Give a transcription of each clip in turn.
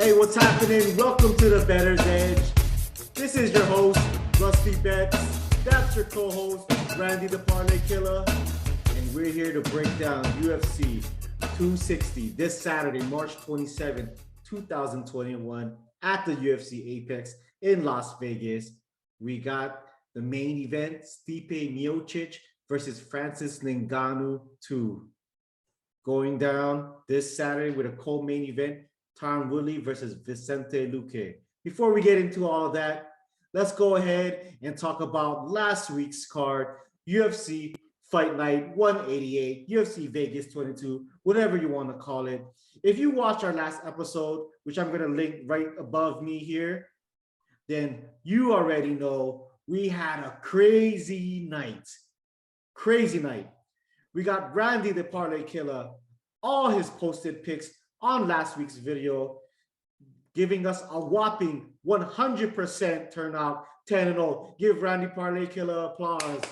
Hey, what's happening? Welcome to the Bettors Edge. This is your host, Rusty Betts. That's your co-host, Randee the Parlay Killer. And we're here to break down UFC 260 this Saturday, March 27, 2021 at the UFC Apex in Las Vegas. We got the main event, Stipe Miocic versus Francis Ngannou 2. Going down this Saturday with a co-main event, Tyron Woodley versus Vicente Luque. Before we get into all of that, let's go ahead and talk about last week's card, UFC Fight Night 188, UFC Vegas 22, whatever you want to call it. If you watched our last episode, which I'm going to link right above me here, then you already know we had a crazy night. Crazy night. We got Randee the Parlay Killer, all his posted picks on last week's video, giving us a whopping 100% turnout, 10-0. Give Randee Parlay Killer applause.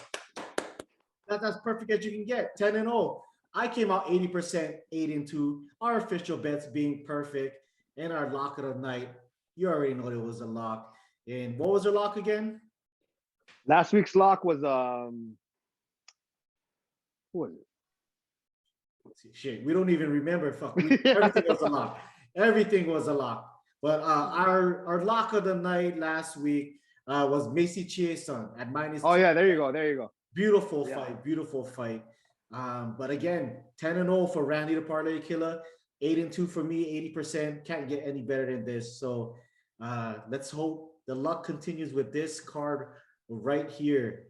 That's as perfect as you can get, 10-0. I came out 80%, 8-2. Our official bets being perfect, and our lock of the night, you already know it was a lock. And what was our lock again? Last week's lock was who was it? Shit, we don't even remember. Fuck, everything was a lock. Everything was a lock. But our lock of the night last week was Macy Chiasson at minus. Oh yeah, there you go. There you go. Beautiful fight. Beautiful fight. But again, 10-0 for Randee the Parlay Killer, 8-2 for me, 80%. Can't get any better than this. So let's hope the luck continues with this card right here.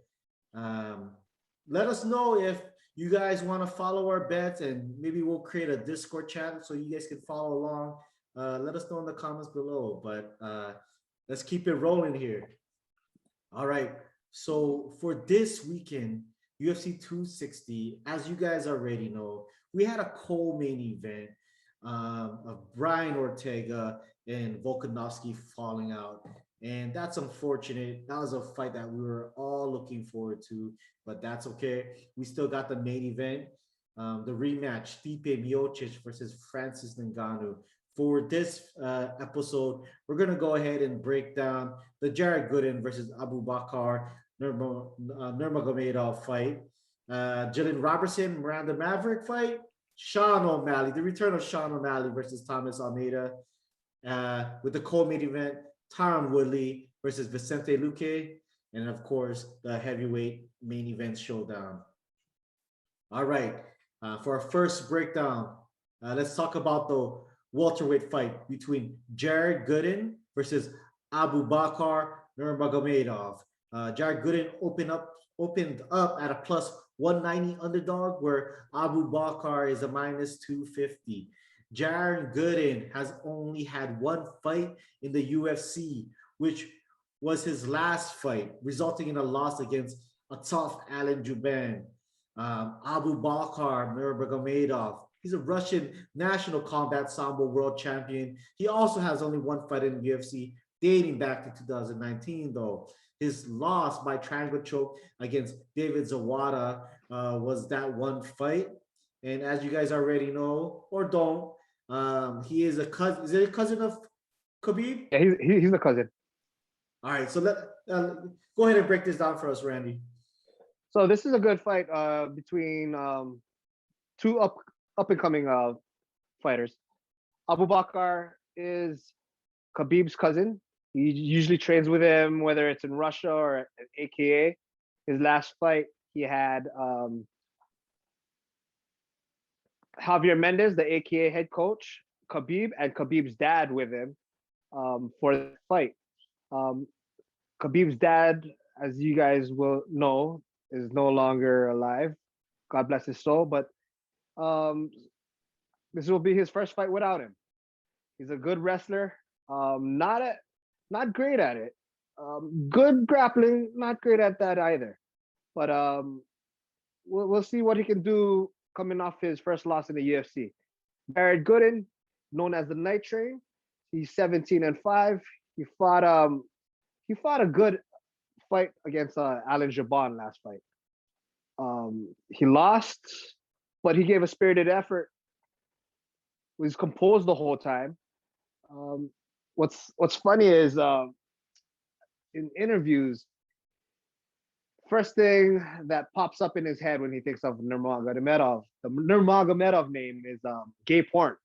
Let us know if you guys want to follow our bets, and maybe we'll create a Discord chat so you guys can follow along. Let us know in the comments below, but let's keep it rolling here. All right. So for this weekend, UFC 260, as you guys already know, we had a co-main event of Brian Ortega and Volkanovski falling out. And that's unfortunate. That was a fight that we were all looking forward to, but that's okay. We still got the main event, the rematch, Stipe Miocic versus Francis Ngannou. For this episode, we're going to go ahead and break down the Jared Gooden versus Abubakar Nurmogomedov fight, Gillian Robertson, Miranda Maverick fight, Sean O'Malley, the return of Sean O'Malley versus Thomas Almeida, with the co-main event, Tyron Woodley versus Vicente Luque, and of course, the heavyweight main event showdown. All right, for our first breakdown, let's talk about the welterweight fight between Jared Gooden versus Abubakar Nurmagomedov. Jared Gooden opened up at a plus 190 underdog, where Abubakar is a minus 250. Jared Gooden has only had one fight in the UFC, which was his last fight, resulting in a loss against a tough Alan Juban. Abubakar Nurmagomedov, he's a Russian national combat sambo world champion. He also has only one fight in the UFC, dating back to 2019, though. His loss by triangle choke against David Zawada was that one fight. And as you guys already know, or don't, he is a cousin. Is it a cousin of Khabib? Yeah, he's the cousin. All right, so go ahead and break this down for us, Randee. So this is a good fight between two up and coming fighters. Abubakar is Khabib's cousin. He usually trains with him, whether it's in Russia or at AKA. His last fight, he had Javier Mendez, the AKA head coach, Khabib, and Khabib's dad with him for the fight. Khabib's dad, as you guys will know, is no longer alive. God bless his soul. But this will be his first fight without him. He's a good wrestler. Not great at it. Good grappling, not great at that either. But we'll see what he can do coming off his first loss in the UFC. Jared Gooden, known as the Night Train, he's 17-5. He fought a good fight against Alan Juban last fight. He lost, but he gave a spirited effort. Was composed the whole time. What's funny is in interviews, first thing that pops up in his head when he thinks of Nurmagomedov, the Nurmagomedov name is gay porn.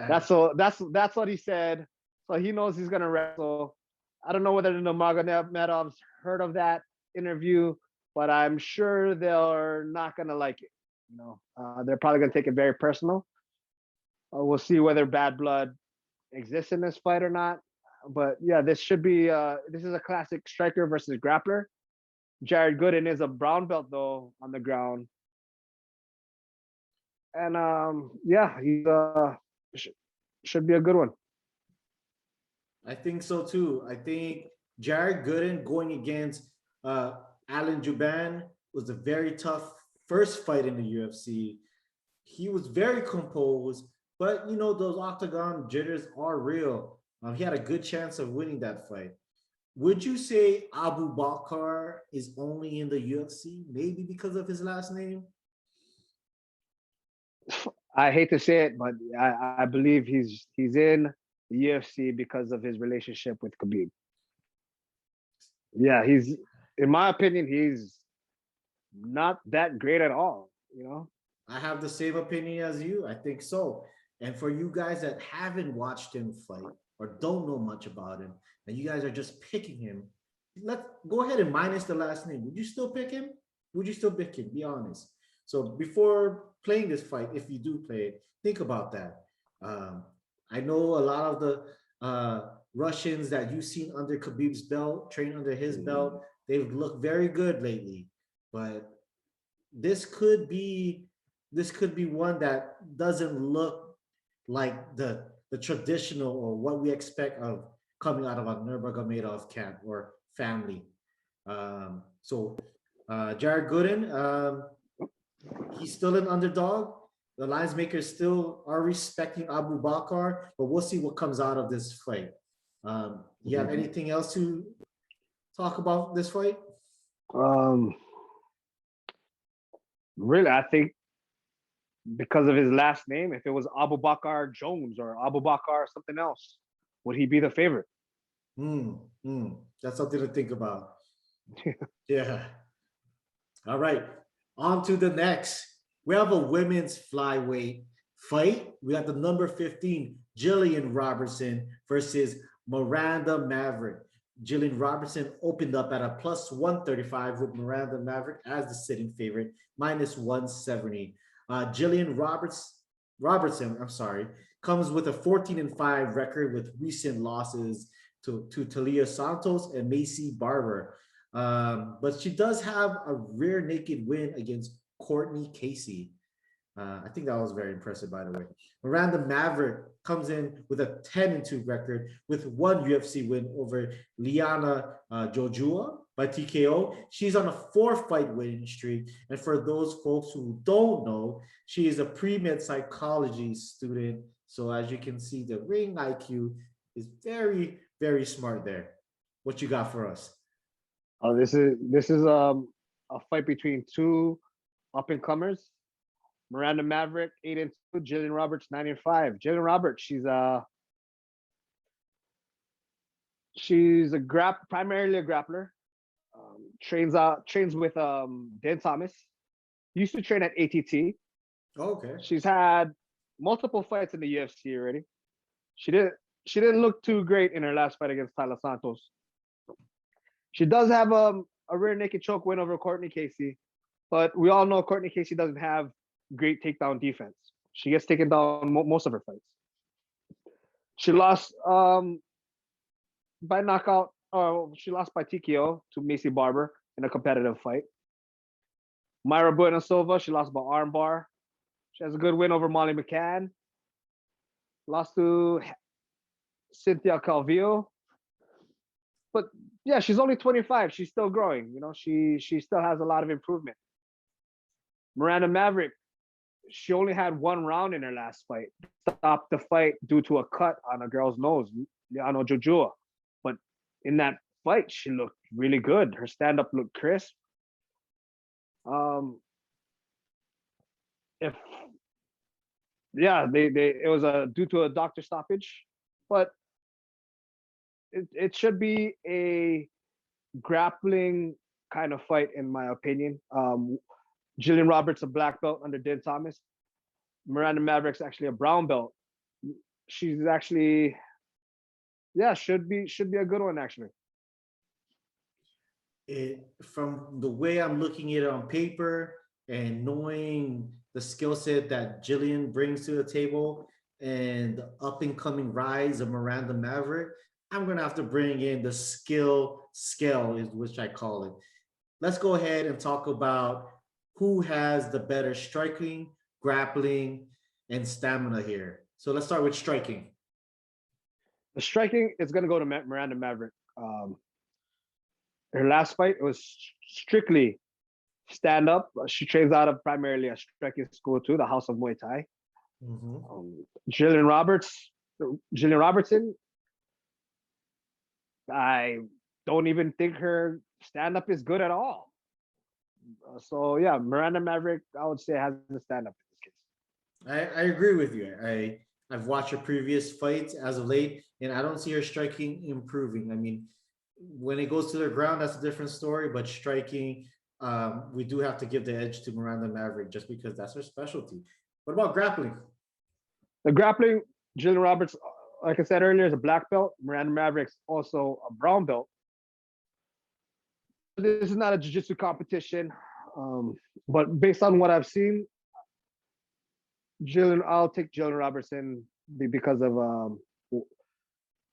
That's what he said. So he knows he's gonna wrestle. I don't know whether the Nurmagomedovs heard of that interview, but I'm sure they're not gonna like it. You know, they're probably gonna take it very personal. We'll see whether bad blood exists in this fight or not. But yeah, this should be this is a classic striker versus grappler. Jared Gooden is a brown belt though on the ground. And yeah, he should be a good one. I think so too. I think Jared Gooden going against Alan Juban was a very tough first fight in the UFC. He was very composed, but you know, those octagon jitters are real. He had a good chance of winning that fight. Would you say Abubakar is only in the UFC, maybe because of his last name? I hate to say it, but I believe he's in the UFC because of his relationship with Khabib. Yeah, he's, in my opinion, he's not that great at all, you know? I have the same opinion as you. I think so. And for you guys that haven't watched him fight or don't know much about him, and you guys are just picking him, let's go ahead and minus the last name. Would you still pick him? Would you still pick him? Be honest. So before playing this fight, if you do play it, think about that. I know a lot of the Russians that you've seen under Khabib's belt, trained under his belt, they've looked very good lately. But this could be one that doesn't look like the traditional or what we expect of coming out of a Nurmagomedov camp or family. So Jared Gooden, he's still an underdog. The lines makers still are respecting Abubakar, but we'll see what comes out of this fight. You have anything else to talk about this fight? Really, I think because of his last name, if it was Abubakar Jones or Abubakar something else, would he be the favorite? That's something to think about. Yeah. All right. On to the next. We have a women's flyweight fight. We have the number 15, Gillian Robertson versus Miranda Maverick. Gillian Robertson opened up at a plus 135 with Miranda Maverick as the sitting favorite, minus 170. Gillian Robertson, comes with a 14-5 record with recent losses to Talia Santos and Macy Barber. But she does have a rear naked win against Courtney Casey. I think that was very impressive, by the way. Miranda Maverick comes in with a 10-2 record with one UFC win over Liana Jojua by TKO. She's on a 4-fight winning streak. And for those folks who don't know, she is a pre-med psychology student. So as you can see, the ring IQ is very, very smart there. What you got for us? Oh, this is a fight between two up-and-comers. Miranda Maverick 8-2, Gillian Roberts 9-5. Gillian Roberts, she's primarily a grappler. Trains with Dan Thomas. Used to train at ATT. Okay. She's had multiple fights in the UFC already. She didn't look too great in her last fight against Talia Santos. She does have a rear naked choke win over Courtney Casey, but we all know Courtney Casey doesn't have great takedown defense. She gets taken down most of her fights. She lost by knockout. She lost by TKO to Macy Barber in a competitive fight. Mayra Bueno Silva, she lost by armbar. She has a good win over Molly McCann. Lost to Cynthia Calvillo. But yeah, she's only 25. She's still growing. You know, she still has a lot of improvement. Miranda Maverick, she only had one round in her last fight. Stopped the fight due to a cut on a girl's nose, Liana Jojua. But in that fight, she looked really good. Her stand-up looked crisp. If yeah, it was due to a doctor stoppage, but it should be a grappling kind of fight in my opinion. Gillian Roberts a black belt under Dan Thomas. Miranda Maverick's actually a brown belt. She's actually, yeah, should be a good one actually. From the way I'm looking at it on paper and knowing the skill set that Gillian brings to the table and the up and coming rise of Miranda Maverick, I'm gonna have to bring in the skill scale, is which I call it. Let's go ahead and talk about who has the better striking, grappling, and stamina here. So let's start with striking. The striking is going to go to Miranda Maverick. Her last fight, it was strictly stand up. She trains out of primarily a striking school too, the House of Muay Thai. Gillian Robertson, I don't even think her stand up is good at all. So yeah, Miranda Maverick, I would say, has the stand up in this case. I agree with you. I've watched her previous fights as of late, and I don't see her striking improving. I mean, when it goes to the ground, that's a different story. But striking, we do have to give the edge to Miranda Maverick just because that's her specialty. What about grappling? The grappling, Gillian Roberts, like I said earlier, is a black belt. Miranda Maverick's also a brown belt. This is not a jiu-jitsu competition, but based on what I've seen, I'll take Gillian Robertson because of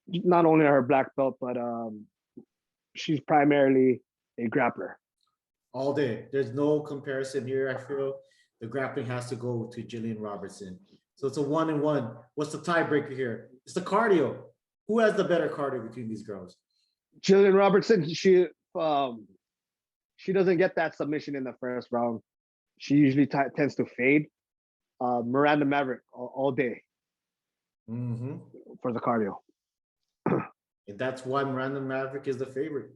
not only her black belt, but she's primarily a grappler. All day. There's no comparison here. I feel the grappling has to go to Gillian Robertson. So it's a 1-1. What's the tiebreaker here? It's the cardio. Who has the better cardio between these girls? Gillian Robertson, she doesn't get that submission in the first round. She usually tends to fade. Miranda Maverick all day for the cardio. And that's why Miranda Maverick is the favorite.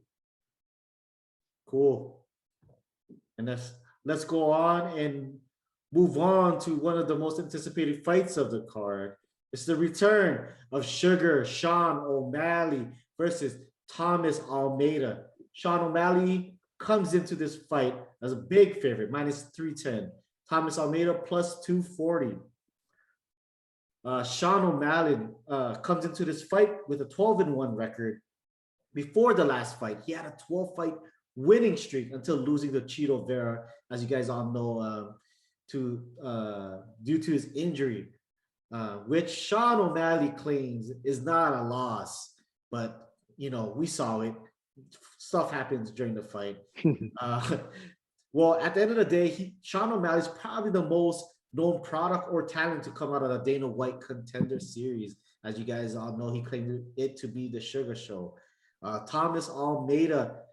Cool. And let's go on and move on to one of the most anticipated fights of the card. It's the return of Sugar Sean O'Malley versus Thomas Almeida. Sean O'Malley comes into this fight as a big favorite, -310. Thomas Almeida +240. Sean O'Malley comes into this fight with a 12-1 record. Before the last fight, he had a 12-fight winning streak until losing to Chito Vera, as you guys all know, due to his injury, which Sean O'Malley claims is not a loss, but you know, we saw it. Stuff happens during the fight. Well, at the end of the day, Sean O'Malley is probably the most known product or talent to come out of the Dana White Contender Series. As you guys all know, he claimed it to be the Sugar Show. Thomas Almeida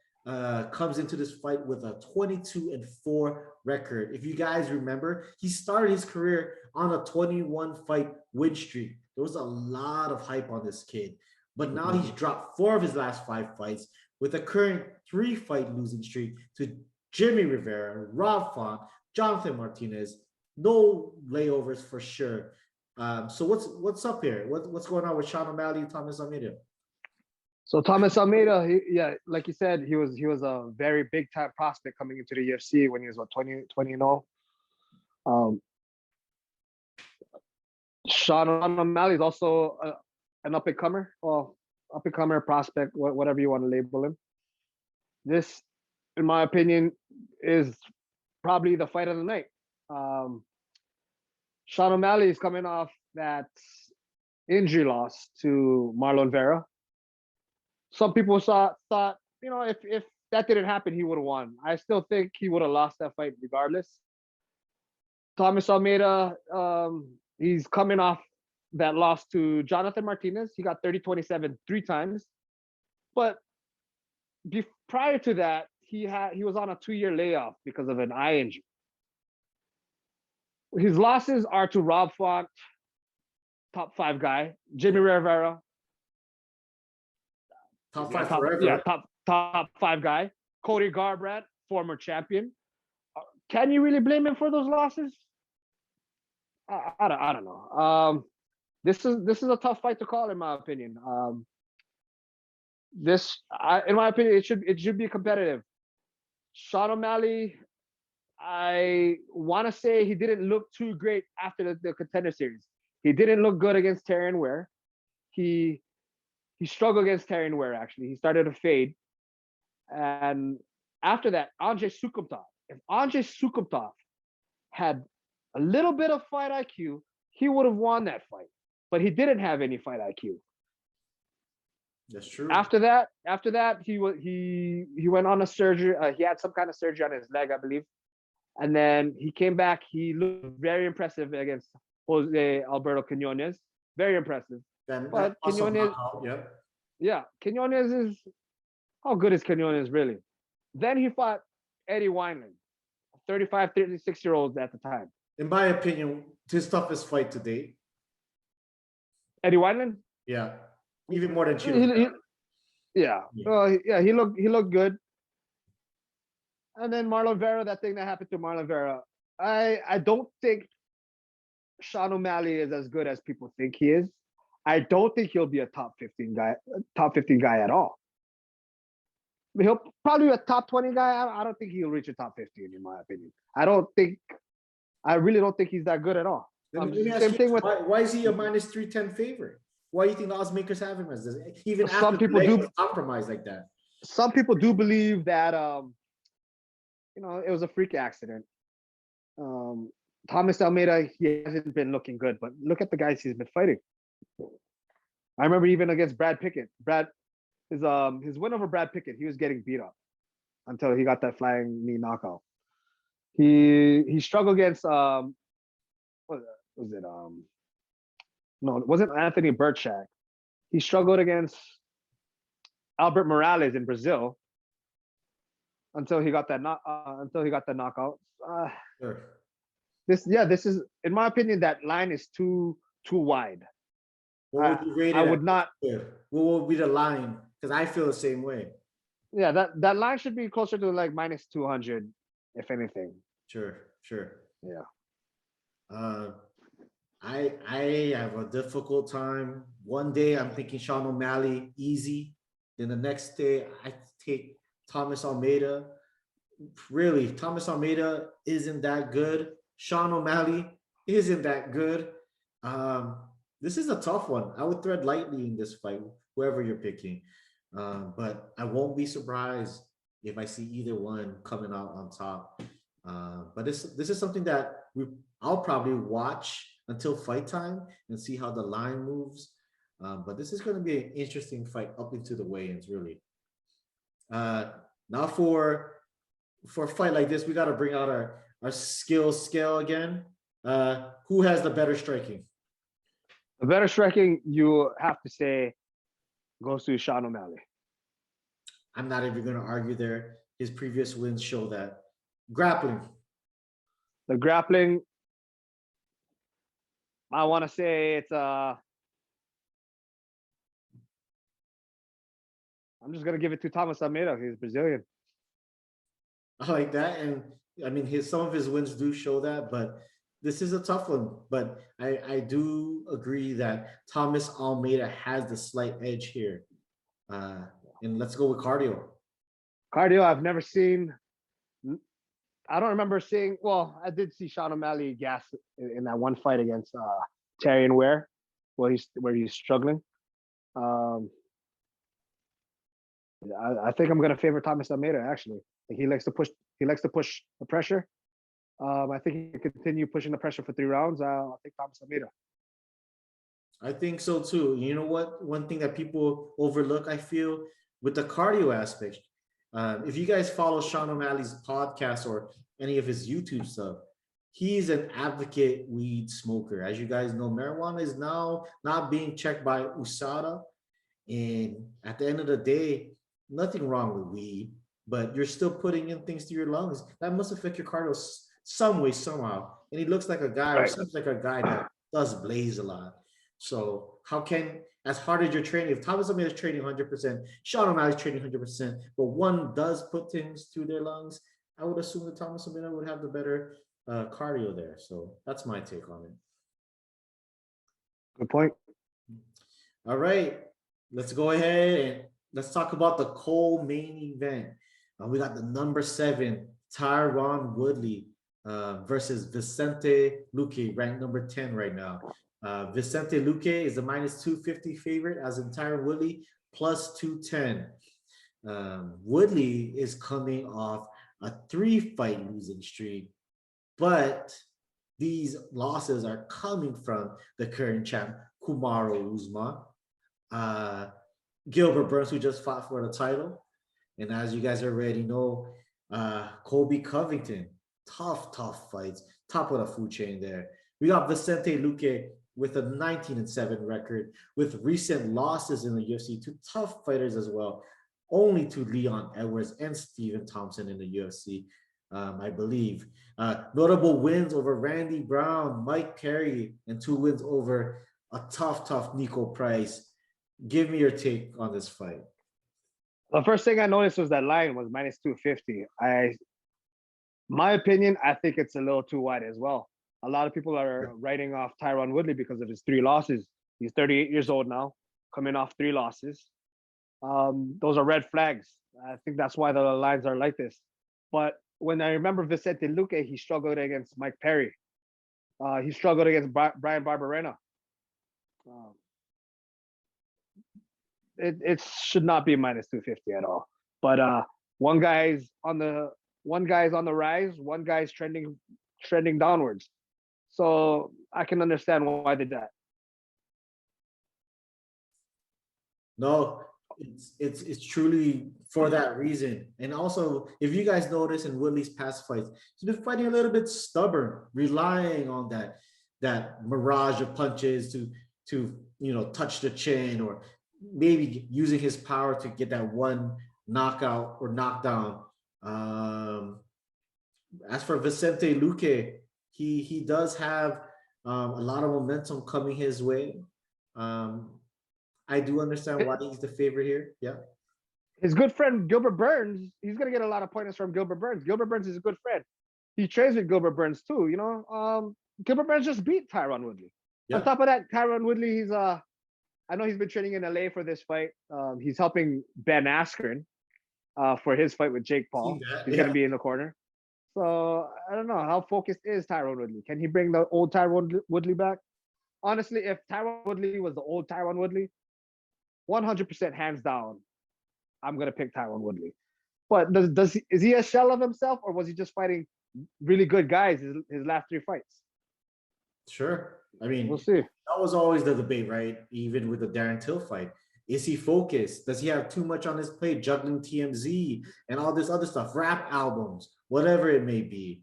comes into this fight with a 22-4 record. If you guys remember, he started his career on a 21-fight win streak. There was a lot of hype on this kid, but now he's dropped 4 of his last 5 fights with a current 3-fight losing streak to Jimmy Rivera, Rob Font, Jonathan Martinez. No layovers for sure. So what's up here? What's going on with Sean O'Malley and Thomas Almeida? So Thomas Almeida, like you said, he was a very big time prospect coming into the UFC when he was 20-0. Sean O'Malley is also an up and comer, or up and comer prospect, whatever you want to label him. This, in my opinion, is probably the fight of the night. Sean O'Malley is coming off that injury loss to Marlon Vera. Some people thought, you know, if that didn't happen, he would have won. I still think he would have lost that fight regardless. Thomas Almeida, he's coming off that loss to Jonathan Martinez. He got 30-27 3 times. But prior to that, he was on a 2-year layoff because of an eye injury. His losses are to Rob Font, top 5 guy, Jimmy Rivera, top 5 forever. Yeah, top 5 guy, Cody Garbrandt, former champion. Can you really blame him for those losses? I don't know. This is a tough fight to call, in my opinion. In my opinion, it should be competitive. Sean O'Malley, I want to say he didn't look too great after the Contender Series. He didn't look good against Tyron Ware. He struggled against Tyron Ware, actually. He started to fade. And after that, Andrei Sukumtov. If Andrei Sukumtov had a little bit of fight IQ, he would have won that fight. But he didn't have any fight IQ. That's true. After that, he went on a surgery. He had some kind of surgery on his leg, I believe. And then he came back. He looked very impressive against Jose Alberto Quinones. Very impressive. But Quinones, Quinones is, how good is Quinones really? Then he fought Eddie Wineland, 35, 36-year-old at the time. In my opinion, his toughest fight to date. Eddie Wineland? Yeah. Even more than Chile. He looked good. And then Marlon Vera, that thing that happened to Marlon Vera. I don't think Sean O'Malley is as good as people think he is. I don't think he'll be a top 15 guy at all. He'll probably be a top 20 guy. I don't think he'll reach a top 15, in my opinion. I really don't think he's that good at all. Same thing with why is he a minus 310 favorite? Why do you think the odds makers have him as this? Even some people do compromise like that. Some people do believe that it was a freak accident. Thomas Almeida, he hasn't been looking good, but look at the guys he's been fighting. I remember even against Brad Pickett. His win over Brad Pickett, he was getting beat up until he got that flying knee knockout. He struggled against what was it? No, it wasn't Anthony Burchak. He struggled against Albert Morales in Brazil until he got that knockout. Sure. This is, in my opinion, that line is too wide. What would you rate it? I would not. What would be the line? Because I feel the same way. Yeah, that line should be closer to like minus 200, if anything. Sure. Yeah. I have a difficult time. One day I'm thinking Sean O'Malley easy. Then the next day I take Thomas Almeida. Really, Thomas Almeida isn't that good. Sean O'Malley isn't that good. This is a tough one. I would tread lightly in this fight, whoever you're picking. But I won't be surprised if I see either one coming out on top. But this is something that I'll probably watch until fight time and see how the line moves. But this is going to be an interesting fight up into the weigh-ins, really. Now for a fight like this, we got to bring out our skill scale again. Who has the better striking? The better striking, you have to say, goes to Sean O'Malley. I'm not even going to argue there. His previous wins show that. Grappling. The grappling, I want to say it's I'm just going to give it to Thomas Almeida. He's Brazilian. I like that. And I mean, some of his wins do show that, but this is a tough one. But I do agree that Thomas Almeida has the slight edge here. And let's go with cardio. Cardio, I've never seen. I don't remember seeing. Well, I did see Sean O'Malley gas in that one fight against Tyron Ware, where he's struggling. I think I'm going to favor Thomas Almeida. Actually, he likes to push. He likes to push the pressure. I think he can continue pushing the pressure for 3 rounds. I'll take Thomas Almeida. I think so too. You know what? One thing that people overlook, I feel, with the cardio aspect. If you guys follow Sean O'Malley's podcast or any of his YouTube stuff, he's an advocate weed smoker. As you guys know, marijuana is now not being checked by USADA. And at the end of the day, nothing wrong with weed, but you're still putting in things to your lungs. That must affect your cardio some way, somehow. And he looks like a guy, or seems like a guy that does blaze a lot. So how can, as hard as you're training, if Thomas Almeida is training 100%, Sean O'Malley is training 100%, but one does put things through their lungs, I would assume that Thomas Almeida would have the better cardio there. So that's my take on it. Good point. All right, let's go ahead and let's talk about the co-main event. We got the number 7 Tyron Woodley versus Vicente Luque, ranked number 10 right now. Vicente Luque is the -250 favorite, as in Tyron Woodley plus 210. Woodley is coming off a 3-fight losing streak, but these losses are coming from the current champ, Kamaru Usman, Gilbert Burns, who just fought for the title, and as you guys already know, Colby Covington. Tough fights, top of the food chain there. We got Vicente Luque with a 19-7 record, with recent losses in the UFC to tough fighters as well, only to Leon Edwards and Stephen Thompson in the UFC, I believe. Notable wins over Randy Brown, Mike Perry, and 2 wins over a tough Nico Price. Give me your take on this fight. The first thing I noticed was that line was -250. My opinion, I think it's a little too wide as well. A lot of people are writing off Tyron Woodley because of his 3 losses. He's 38 years old now, coming off 3 losses. Those are red flags. I think that's why the lines are like this. But when I remember Vicente Luque, he struggled against Mike Perry. He struggled against Brian Barberena. It should not be -250 at all. But one guy's on the rise, one guy's trending downwards. So I can understand why they did that. No, it's truly for that reason. And also, if you guys notice in Woodley's past fights, he's been fighting a little bit stubborn, relying on that mirage of punches to touch the chin, or maybe using his power to get that one knockout or knockdown. As for Vicente Luque, he does have a lot of momentum coming his way. I do understand why he's the favorite here. Yeah. His good friend Gilbert Burns, he's gonna get a lot of pointers from Gilbert Burns. Gilbert Burns is a good friend. He trains with Gilbert Burns too. Gilbert Burns just beat Tyron Woodley. Yeah. On top of that, Tyron Woodley, I know he's been training in LA for this fight. He's helping Ben Askren for his fight with Jake Paul. He's gonna be in the corner. So I don't know, how focused is Tyron Woodley? Can he bring the old Tyron Woodley back? Honestly, if Tyron Woodley was the old Tyron Woodley, 100% hands down, I'm gonna pick Tyron Woodley. But is he a shell of himself, or was he just fighting really good guys his last 3 fights? Sure. I mean, we'll see. That was always the debate, right? Even with the Darren Till fight. Is he focused? Does he have too much on his plate, juggling TMZ and all this other stuff, rap albums, whatever it may be?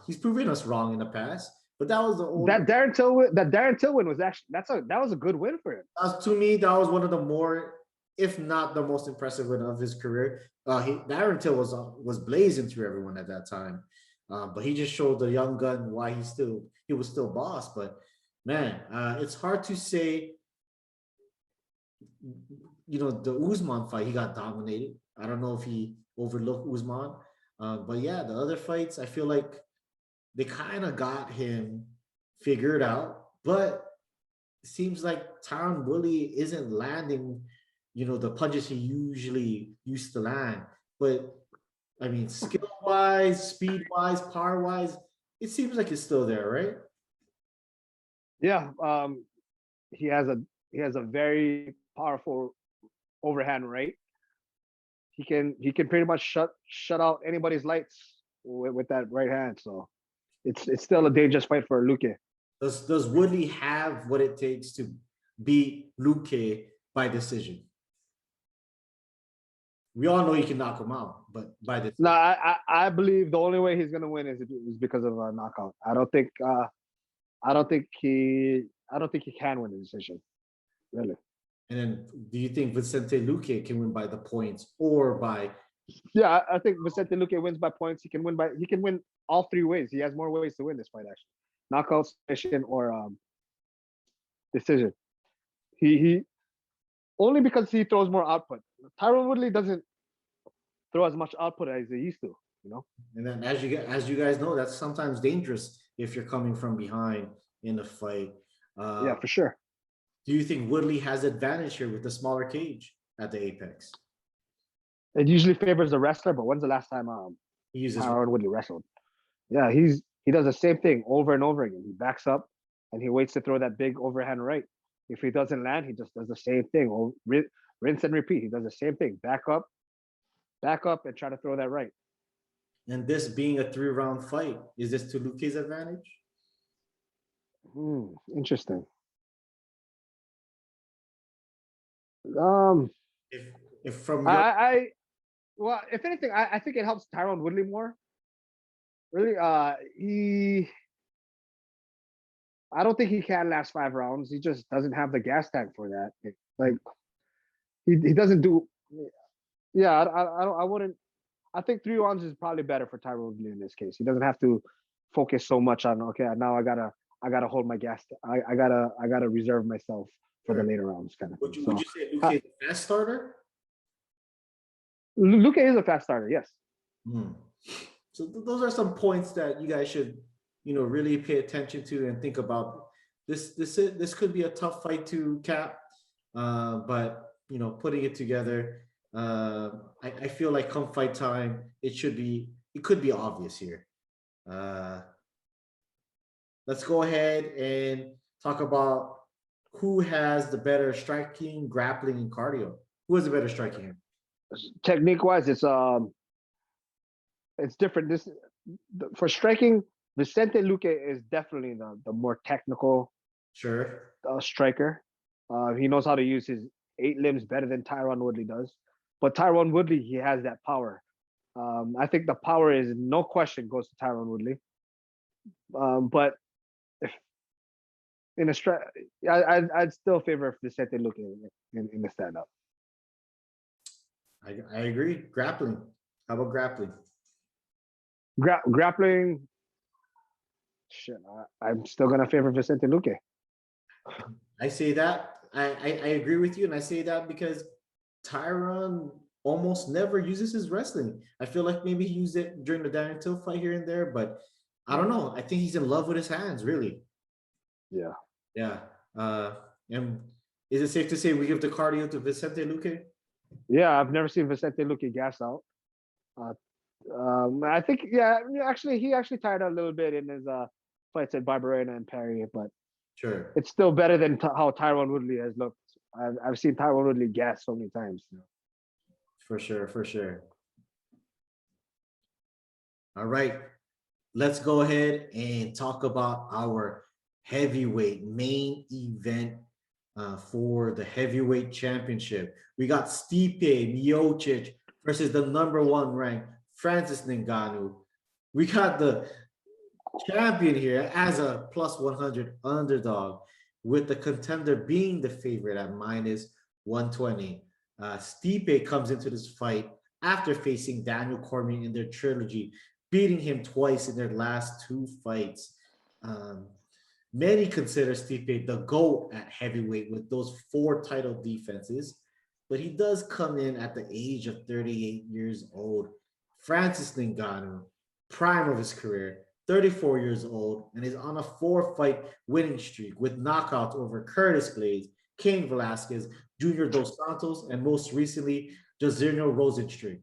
He's proven us wrong in the past, but that was the old. That Darren Till win was actually that was a good win for him. To me, that was one of the more, if not the most impressive win of his career. Darren Till was blazing through everyone at that time, but he just showed the young gun why he was still boss. But man, it's hard to say. The Usman fight, he got dominated. I don't know if he overlooked Usman, but yeah, the other fights, I feel like they kind of got him figured out. But it seems like Tyron Woodley isn't landing, the punches he usually used to land. But I mean, skill-wise, speed-wise, power-wise, it seems like it's still there, right? Yeah, he has a very powerful overhand right. He can pretty much shut out anybody's lights with that right hand. So it's still a dangerous fight for Luque. Does Woodley have what it takes to beat Luque by decision? We all know he can knock him out, but by decision. No, I believe the only way he's gonna win is because of a knockout. I don't think he can win the decision, really. And then, do you think Vicente Luque can win by the points or by? Yeah, I think Vicente Luque wins by points. He can win all 3 ways. He has more ways to win this fight, actually: knockout, submission, or decision. He only because he throws more output. Tyron Woodley doesn't throw as much output as he used to. And then, as you guys know, that's sometimes dangerous if you're coming from behind in a fight. Yeah, for sure. Do you think Woodley has advantage here with the smaller cage at the apex? It usually favors the wrestler, but when's the last time He uses Tyron Woodley wrestled? Yeah, he does the same thing over and over again. He backs up and he waits to throw that big overhand right. If he doesn't land, he just does the same thing. Or rinse and repeat. He does the same thing. Back up, and try to throw that right. And this being a 3-round fight, is this to Luque's advantage? Interesting. If from well, if anything, I think it helps Tyron Woodley more. Really, I don't think he can last 5 rounds. He just doesn't have the gas tank for that. Like he doesn't do. Yeah, I wouldn't. I think 3 rounds is probably better for Tyron Woodley in this case. He doesn't have to focus so much on now I gotta hold my gas. I gotta reserve myself for the later rounds kind of thing. Would you say Luque is a fast starter? Luque is a fast starter, yes. So those are some points that you guys should, really pay attention to and think about. This could be a tough fight to cap, but putting it together, I feel like come fight time, it could be obvious here. Let's go ahead and talk about who has the better striking, grappling, and cardio. Who has the better striking here? Technique wise, it's different. For striking, Vicente Luque is definitely the more technical striker. He knows how to use his 8 limbs better than Tyron Woodley does. But Tyron Woodley, he has that power. I think the power is no question goes to Tyron Woodley. But if in a I'd still favor Vicente Luque in the stand-up. I agree. Grappling. How about grappling? Grappling. Shit, I'm still gonna favor Vicente Luque. I say that. I agree with you, and I say that because Tyron almost never uses his wrestling. I feel like maybe he used it during the Daniel Till fight here and there, but I don't know. I think he's in love with his hands, really. Yeah. Yeah. And is it safe to say we give the cardio to Vicente Luque? Yeah, I've never seen Vicente Luque gas out. I think, actually, he actually tired out a little bit in his fights at Barberena and Perry, but sure, it's still better than how Tyron Woodley has looked. I've seen Tyron Woodley gas so many times. For sure. All right, let's go ahead and talk about our heavyweight main event for the heavyweight championship. We got Stipe Miocic versus the #1 ranked Francis Ngannou. We got the champion here as a +100 underdog, with the contender being the favorite at -120. Stipe comes into this fight after facing Daniel Cormier in their trilogy, beating him twice in their last 2 fights. Many consider Stipe the GOAT at heavyweight with those 4 title defenses, but he does come in at the age of 38 years old. Francis Ngannou, prime of his career, 34 years old, and is on a 4-fight winning streak with knockouts over Curtis Blades, Cain Velasquez, Junior Dos Santos, and most recently, Jairzinho Rosenstruck.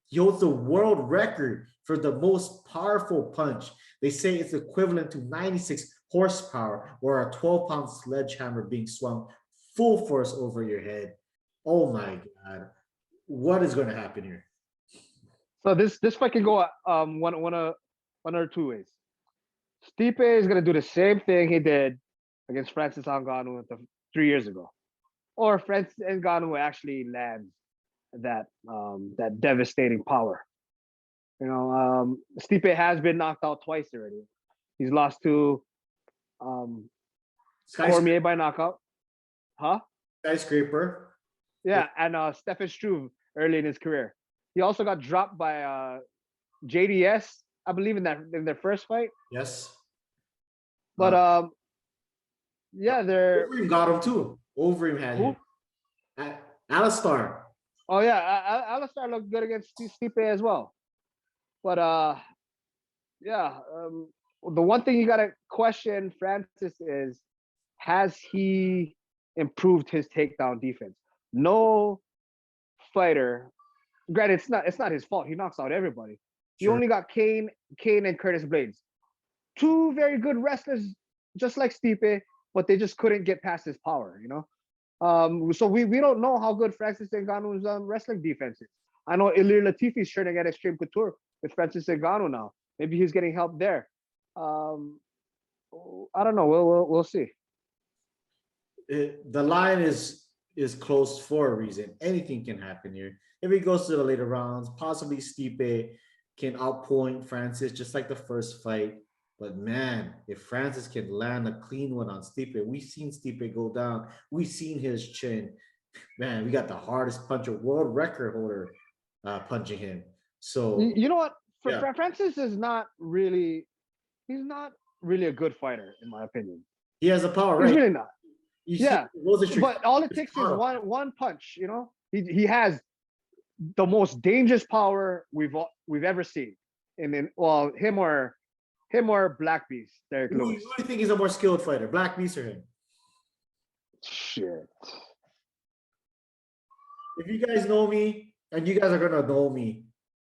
He holds the world record for the most powerful punch. They say it's equivalent to 96 horsepower or a 12-pound sledgehammer being swung full force over your head. Oh my God. What is going to happen here? So this fight can go one or 2 ways. Stipe is going to do the same thing he did against Francis Ngannou 3 years ago. Or Francis Ngannou actually lands that devastating power. Stipe has been knocked out twice already. He's lost to Cormier by knockout. Skyscraper. Yeah, and Stefan Struve early in his career. He also got dropped by JDS, I believe, in their first fight. Yes. But they're Overeem got him too. Overeem had him. Alistar. Oh yeah, Alistar looked good against Stipe as well. But the one thing you gotta question Francis is, has he improved his takedown defense. No fighter, granted, it's not his fault. He knocks out everybody. He Sure. only got Kane and Curtis Blades. Two very good wrestlers, just like Stipe, but they just couldn't get past his power, So we don't know how good Francis Ngannou's wrestling defense is. I know Ilir Latifi's training at Extreme Couture with Francis Ngannou now. Maybe he's getting help there. I don't know. We'll see. The line is close for a reason. Anything can happen here. If it goes to the later rounds, possibly Stipe can outpoint Francis just like the first fight. But man, if Francis can land a clean one on Stipe, we've seen Stipe go down. We've seen his chin. Man, we got the hardest puncher, world record holder, punching him. So you know what? yeah. Francis is not really. He's not really a good fighter, in my opinion. He has the power, right? He's really not. Yeah, but all it takes is one punch. He has the most dangerous power we've ever seen. And then, well, him or Black Beast, Derek Lewis. Who do you think is a more skilled fighter, Black Beast or him? Shit. If you guys know me, and you guys are gonna know me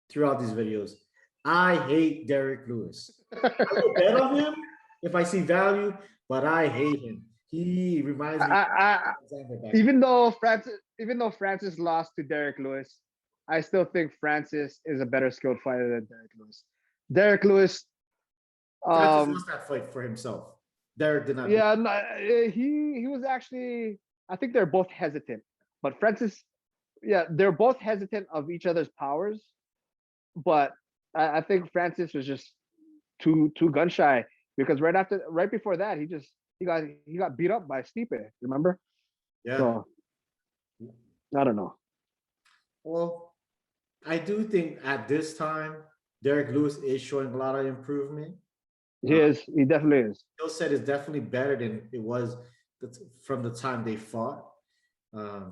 throughout these videos, I hate Derek Lewis. I will bet on him if I see value, but I hate him. He reminds me. Even though Francis lost to Derek Lewis, I still think Francis is a better skilled fighter than Derek Lewis. Derek Lewis. Francis lost that fight for himself. Derek did not. Yeah, no, he was actually. I think they're both hesitant, but Francis. Yeah, they're both hesitant of each other's powers, but I think Francis was just too gun shy because right before that he got beat up by Stipe. Remember? Yeah. So, I don't know. Well, I do think at this time Derek Lewis is showing a lot of improvement. He is. He definitely is. Skill set is definitely better than it was from the time they fought.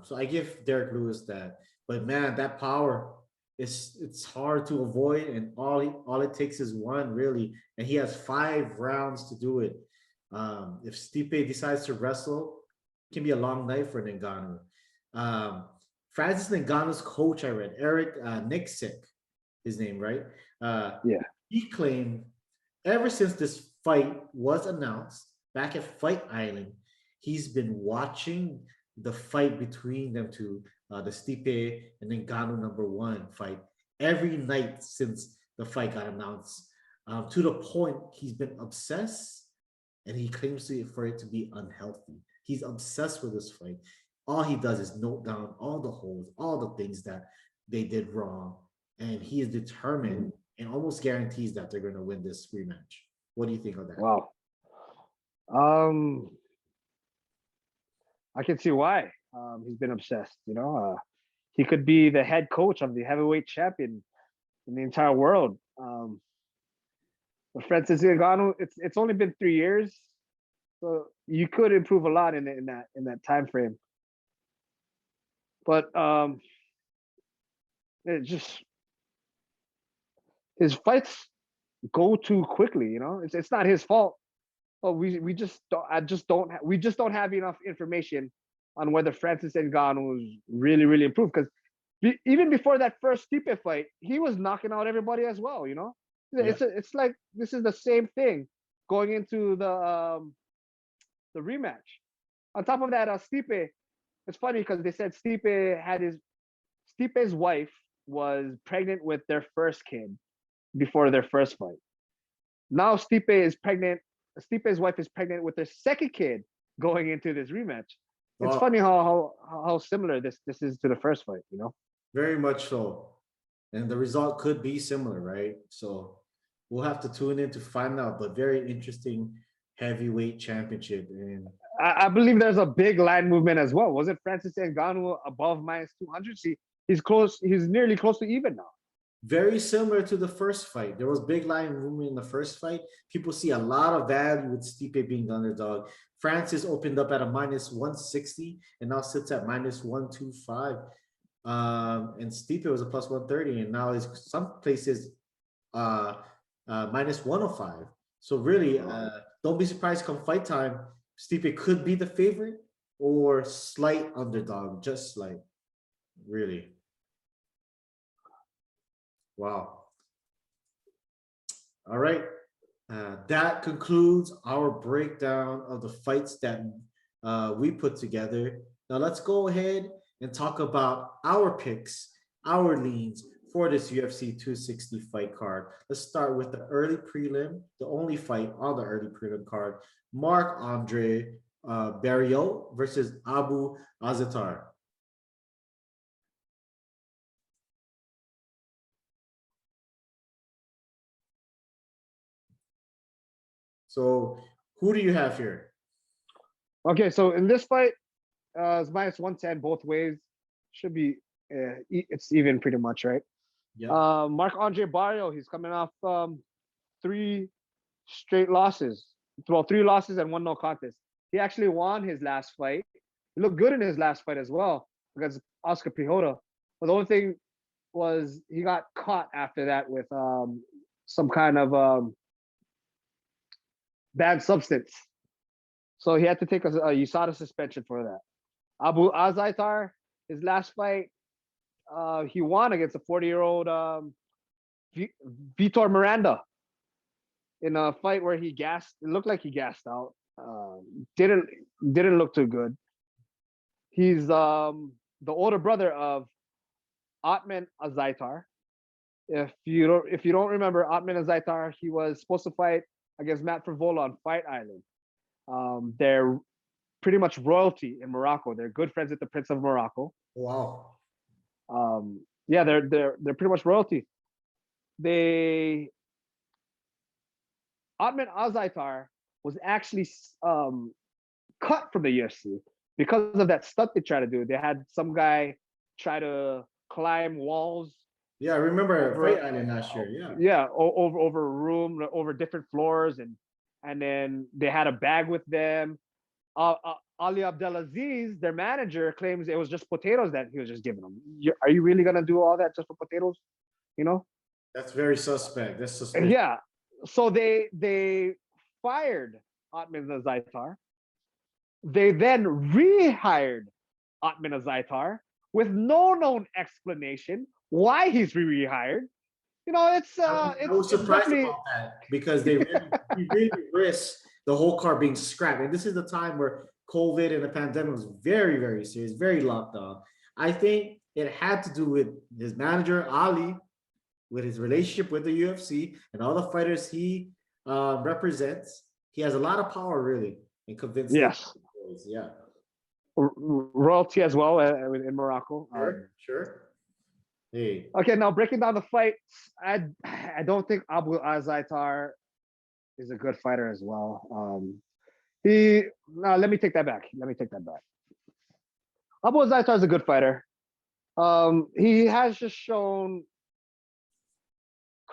So I give Derek Lewis that. But man, that power, it's hard to avoid, and all it takes is one, really. And he has 5 rounds to do it. If Stipe decides to wrestle, it can be a long night for Ngannou. Francis Ngannou's coach, I read, Eric Nixick, his name, right? Yeah. He claimed ever since this fight was announced back at Fight Island, he's been watching the fight between them two, the Stipe and Ngannou #1 fight, every night since the fight got announced, to the point he's been obsessed, and he claims for it to be unhealthy. He's obsessed with this fight. All he does is note down all the holes, all the things that they did wrong, and he is determined and almost guarantees that they're going to win this rematch. What do you think of that? Wow. I can see why. He's been obsessed. He could be the head coach of the heavyweight champion in the entire world. But Francis Ngannou, it's only been 3 years, so you could improve a lot in that time frame. But it just his fights go too quickly. It's not his fault. But we just don't have enough information on whether Francis Ngannou is really improved, because even before that first Stipe fight, he was knocking out everybody as well. Yeah. It's like this is the same thing going into the rematch. On top of that, Stipe, it's funny because they said Stipe's wife was pregnant with their first kid before their first fight. Now Stipe's wife is pregnant with their second kid going into this rematch. It's funny how similar this is to the first fight, Very much so. And the result could be similar, right? So we'll have to tune in to find out, but very interesting heavyweight championship. And I believe there's a big line movement as well. Wasn't Francis Ngannou above -200? He's nearly close to even now. Very similar to the first fight. There was big line movement in the first fight. People see a lot of value with Stipe being the underdog. Francis opened up at a -160 and now sits at -125. And Stipe was a +130, and now is some places -105. So really, don't be surprised come fight time. Stipe could be the favorite, or slight underdog, just slight. Really. Wow. All right. That concludes our breakdown of the fights that we put together. Now let's go ahead and talk about our picks, our leans for this UFC 260 fight card. Let's start with the early prelim, the only fight on the early prelim card. Marc-Andre Barriault versus Abu Azaitar. So who do you have here? Okay, so in this fight, it's minus 110 both ways. Should be it's even pretty much, right? Yeah. Marc-Andre Barriault, he's coming off 3 straight losses. Well, 3 losses and 1 no contest. He actually won his last fight. He looked good in his last fight as well against Oscar Pijota. But the only thing was he got caught after that with some kind of bad substance. So he had to take a USADA suspension for that. Abu Azaitar, his last fight, he won against a 40-year-old Vitor Miranda in a fight where he gassed. It looked like he gassed out. Didn't look too good. He's the older brother of Ottman Azaitar. If you don't remember Ottman Azaitar, he was supposed to fight against Matt Frivola on Fight Island. They're pretty much royalty in Morocco. They're good friends with the Prince of Morocco. Wow. Yeah, they're pretty much royalty. Ottman Azaitar was actually cut from the UFC because of that stunt they tried to do. They had some guy try to climb walls. Yeah, I remember Fight Island last year. Yeah. Yeah, over a room, over different floors, and then they had a bag with them. Ali Abdelaziz, their manager, claims it was just potatoes that he was just giving them. Are you really gonna do all that just for potatoes? You know? That's very suspect. That's suspicious. Yeah. So they fired Ottman Azaitar. They then rehired Ottman Azaitar with no known explanation why he's rehired. You know, I was surprised about that because they really risked the whole card being scrapped. And this is the time where COVID and the pandemic was very, very serious, very locked down. I think it had to do with his manager, Ali, with his relationship with the UFC and all the fighters he represents. He has a lot of power, really, in convincing. Yes. Yeah. Royalty as well in Morocco. Sure. Hey. Okay, now breaking down the fight, I don't think Abu Azaitar is a good fighter as well. Let me take that back. Abu Azaitar is a good fighter. He has just shown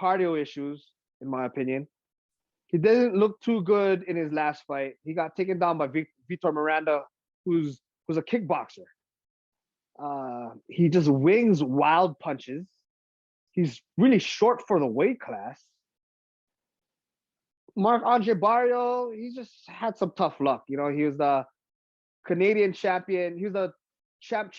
cardio issues, in my opinion. He didn't look too good in his last fight. He got taken down by Vitor Miranda, who's a kickboxer. He just wings wild punches. He's really short for the weight class. Marc-Andre Barriault, he just had some tough luck. You know, he was the Canadian champion. He was the champ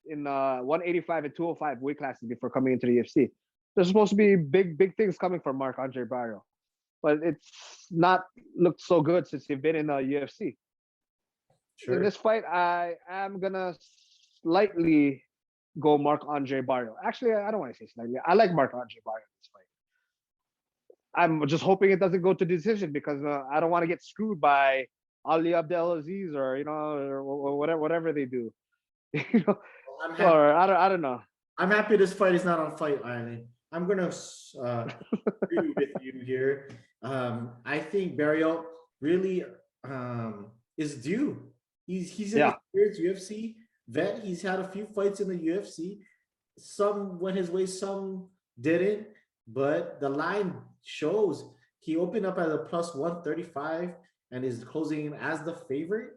in 185 and 205 weight classes before coming into the UFC. There's supposed to be big things coming from Marc-Andre Barriault, but it's not looked so good since he's been in the UFC. Sure. In this fight, I am gonna slightly go Marc-Andre Barriault. Actually, I don't want to say slightly. I like Marc-Andre Barriault in this fight. I'm just hoping it doesn't go to decision because I don't want to get screwed by Ali Abdelaziz or or whatever they do. Or I don't know. I'm happy this fight is not on Fight Island. I'm gonna agree with you here. I think Barriault really is due. He's an experienced UFC vet. He's had a few fights in the UFC. Some went his way, some didn't. But the line shows he opened up at a plus 135 and is closing in as the favorite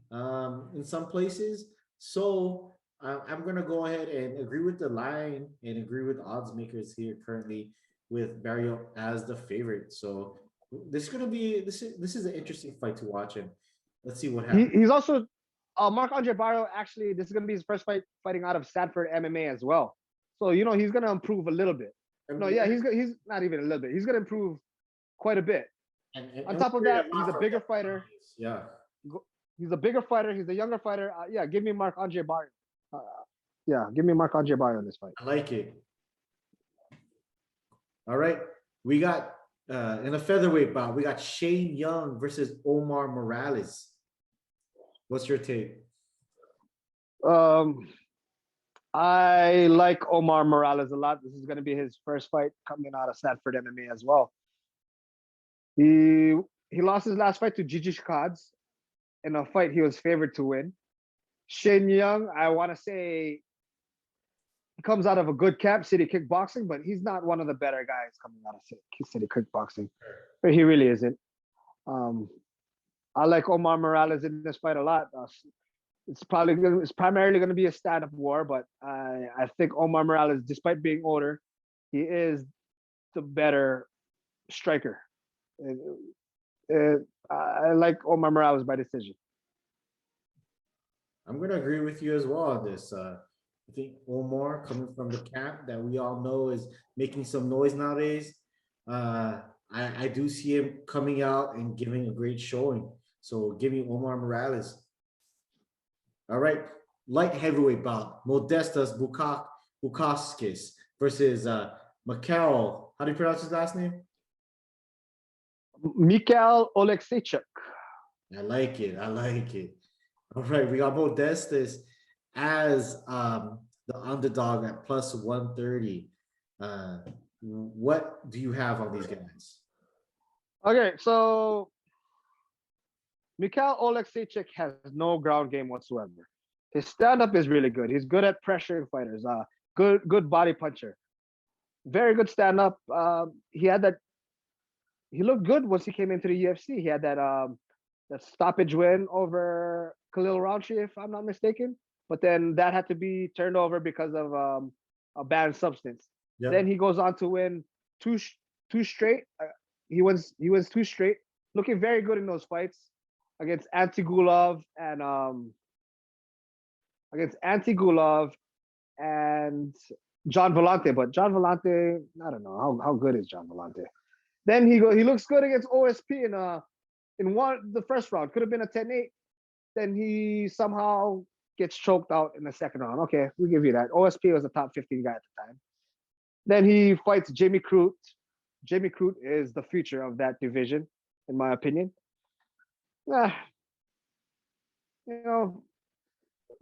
in some places. So I'm going to go ahead and agree with the line and agree with odds makers here currently with Barriault as the favorite. So this is going to be this is an interesting fight to watch, and let's see what happens. He's also Marc-Andre Barrio, actually, this is going to be his first fight fighting out of Sanford MMA as well. So, you know, he's going to improve a little bit. No, yeah, he's not even a little bit. He's going to improve quite a bit. On top of that, he's a bigger fighter. Yeah. He's a bigger fighter. He's a younger fighter. Yeah, give me Marc-Andre Barrio. Yeah, give me Marc-Andre Barrio in this fight. I like it. All right. We got, in a featherweight bout, we got Shane Young versus Omar Morales. What's your take? I like Omar Morales a lot. This is going to be his first fight coming out of Sanford MMA as well. He lost his last fight to Gigi Shkads in a fight he was favored to win. Shane Young, I want to say he comes out of a good camp, City Kickboxing, but he's not one of the better guys coming out of City Kickboxing. But he really isn't. I like Omar Morales in this fight a lot. It's primarily going to be a stand-up war, but I think Omar Morales, despite being older, he is the better striker. I like Omar Morales by decision. I'm going to agree with you as well on this. I think Omar, coming from the camp that we all know is making some noise nowadays, I do see him coming out and giving a great showing. So give me Omar Morales. All right. Light heavyweight bout. Modestas Bukauskas versus Mikhail. How do you pronounce his last name? Mikhail Oleksiejczuk. I like it. I like it. All right. We got Modestas as the underdog at plus 130. What do you have on these guys? Okay, so Mikhail Oleksiejczuk has no ground game whatsoever. His stand-up is really good. He's good at pressuring fighters. Good body puncher. Very good stand-up. He looked good once he came into the UFC. He had that stoppage win over Khalil Roundtree, if I'm not mistaken. But then that had to be turned over because of a banned substance. Yep. Then he goes on to win two straight. He wins 2 straight. Looking very good in those fights against Antigulov and John Volante. But John Volante, I don't know how good is John Volante. Then he looks good against OSP in the first round. Could have been a 10-8. Then he somehow gets choked out in the second round. Okay, we give you that. OSP was a top 15 guy at the time. Then he fights Jamie Crute. Jamie Crute is the future of that division, in my opinion. You know,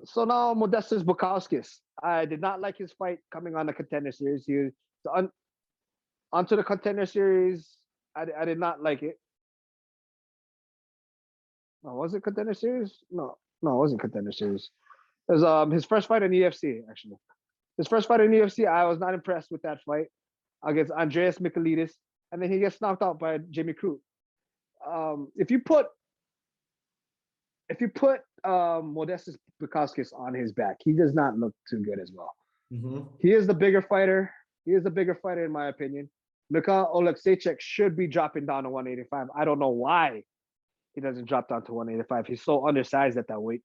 so now Modestas Bukauskas. I did not like his fight coming on the Contender Series. Onto the Contender Series, I did not like it. Oh, was it Contender Series? No, it wasn't Contender Series. It was his first fight in the UFC, actually. His first fight in the UFC, I was not impressed with that fight against Andreas Michailidis, and then he gets knocked out by Jamie Crute. If you put Modestas Bukauskas on his back, he does not look too good as well. Mm-hmm. He is the bigger fighter. In my opinion. Mikhail Oleksiejczuk should be dropping down to 185. I don't know why he doesn't drop down to 185. He's so undersized at that weight.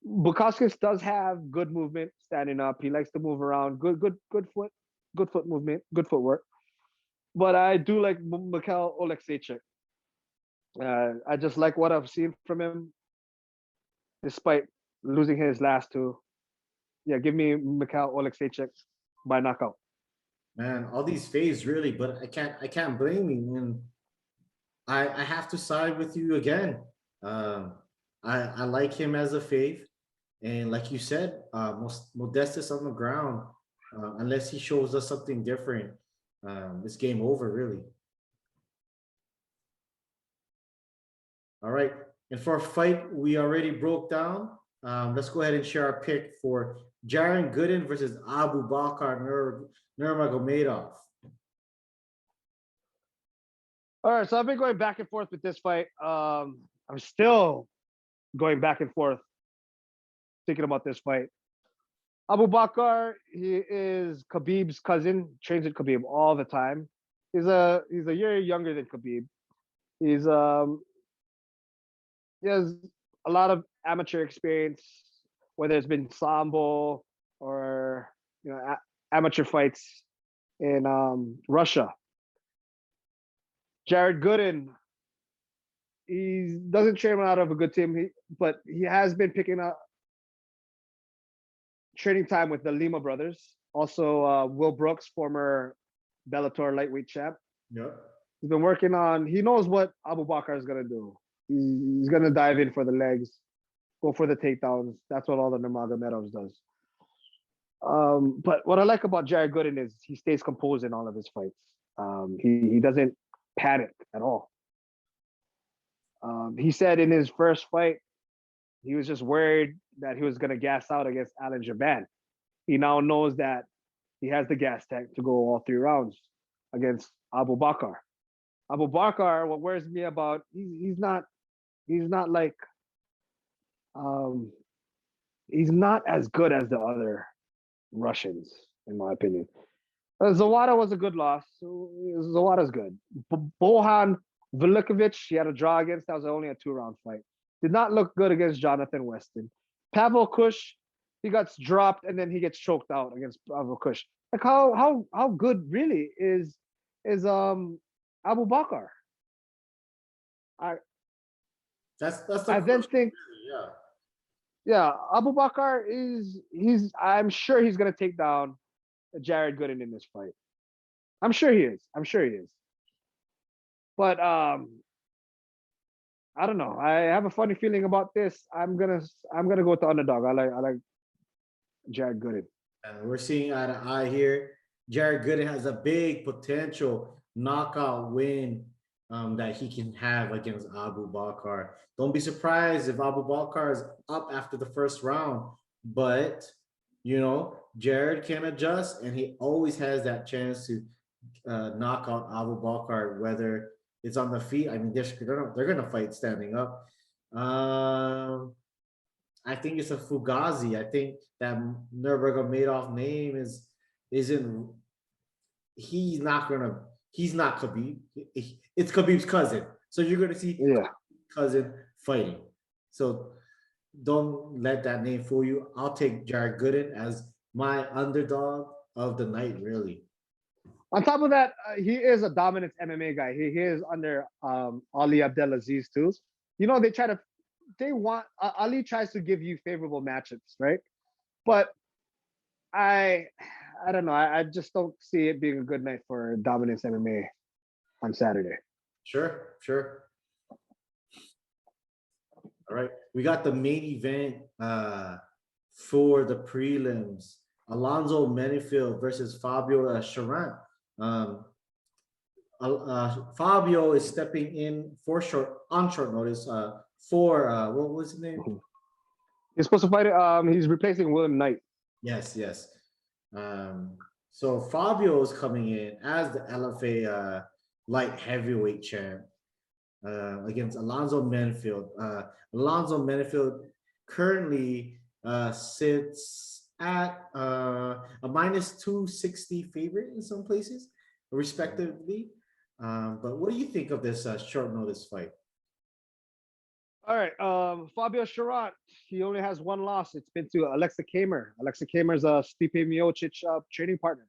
Bukauskas does have good movement standing up. He likes to move around. Good foot movement, good footwork. But I do like Mikhail Oleksiejczuk. I just like what I've seen from him, despite losing his last 2. Yeah, give me Mikhail Oleksiejczuk by knockout. Man, all these faves really, but I can't blame you. And I have to side with you again. I like him as a fave. And like you said, Modestas on the ground, unless he shows us something different, it's game over, really. All right. And for a fight we already broke down, let's go ahead and share our pick for Jaron Gooden versus Abubakar Nurmagomedov. All right, so I've been going back and forth with this fight. I'm still going back and forth thinking about this fight. Abubakar, he is Khabib's cousin, trains with Khabib all the time. He's a year younger than Khabib. He's he has a lot of amateur experience, whether it's been sambo or amateur fights in Russia. Jared Gooden, he doesn't train out of a good team, but he has been picking up training time with the Lima brothers. Also, Will Brooks, former Bellator lightweight champ. Yep. He's been working on. He knows what Abubakar is gonna do. He's gonna dive in for the legs, go for the takedowns. That's what all the Nurmogomedov does. But what I like about Jared Gooden is he stays composed in all of his fights. He doesn't panic at all. He said in his first fight, he was just worried that he was going to gas out against Alan Jaban. He now knows that he has the gas tank to go all 3 rounds against Abubakar. Abubakar, what worries me about, he's not like, he's not as good as the other Russians, in my opinion. Zawada was a good loss. Zawada's good. Bohan Velikovic, he had a draw against. That was only a 2-round fight. Did not look good against Jonathan Weston. Pavel Kush, he got dropped and then he gets choked out against Pavel Kush. Like how good really is Abubakar? That's the I then think yeah. Yeah, Abubakar I'm sure he's gonna take down Jared Gooden in this fight. I'm sure he is. But I don't know. I have a funny feeling about this. I'm gonna go with the underdog. I like Jared Gooden. And we're seeing eye to eye here. Jared Gooden has a big potential knockout win that he can have against Abubakar. Don't be surprised if Abubakar is up after the first round, but Jared can adjust, and he always has that chance to knock out Abubakar, whether it's on the feet. I mean, they're gonna fight standing up. I think it's a Fugazi. I think that Nurmagomedov name isn't. He's not Khabib. It's Khabib's cousin. So you're gonna see cousin fighting. So don't let that name fool you. I'll take Jared Gooden as my underdog of the night, really. On top of that, he is a dominant MMA guy. He is under Ali Abdelaziz too. Ali tries to give you favorable matchups, right? But I don't know. I just don't see it being a good night for Dominance MMA on Saturday. Sure. All right. We got the main event for the prelims. Alonzo Menifield versus Fabio Charant. Fabio is stepping in on short notice for what was his name? He's supposed to fight. He's replacing William Knight. Yes. So Fabio is coming in as the LFA light heavyweight champ against Alonzo Menifield. Alonzo Menifield currently sits at a -260 favorite in some places, respectively. But what do you think of this short notice fight? All right, Fabio Charant, he only has 1 loss. It's been to Alexa Kamer. Alexa Kamer's a Stipe Miocic training partner.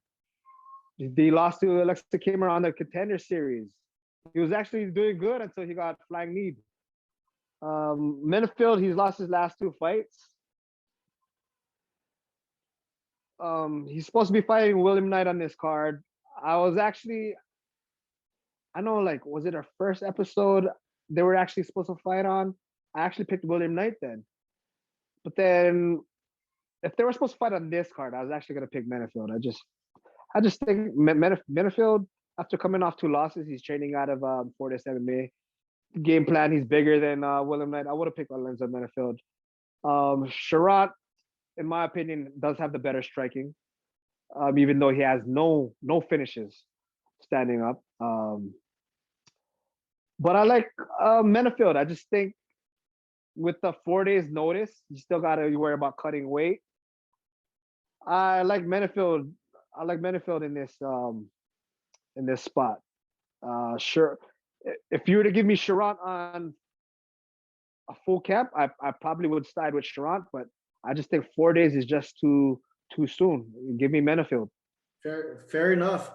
He lost to Alexa Kamer on the Contender Series. He was actually doing good until he got flying kneed. Menifield, he's lost his last 2 fights. He's supposed to be fighting William Knight on this card. Was it our first episode they were actually supposed to fight on? I actually picked William Knight then. But then if they were supposed to fight on this card, I was actually going to pick Menifield. I just think Menifield, after coming off 2 losses, he's training out of Fortis MMA. Game plan, he's bigger than William Knight. I would have picked Alonzo Menifield. Charant, in my opinion, does have the better striking, even though he has no finishes standing up. But I like Menifield. I just think with the 4 days notice, you still got to worry about cutting weight. I like Menifield. In this spot. Sure. If you were to give me Charant a full camp, I probably would side with Sharant, but I just think 4 days is just too soon. Give me Menafield. Fair enough.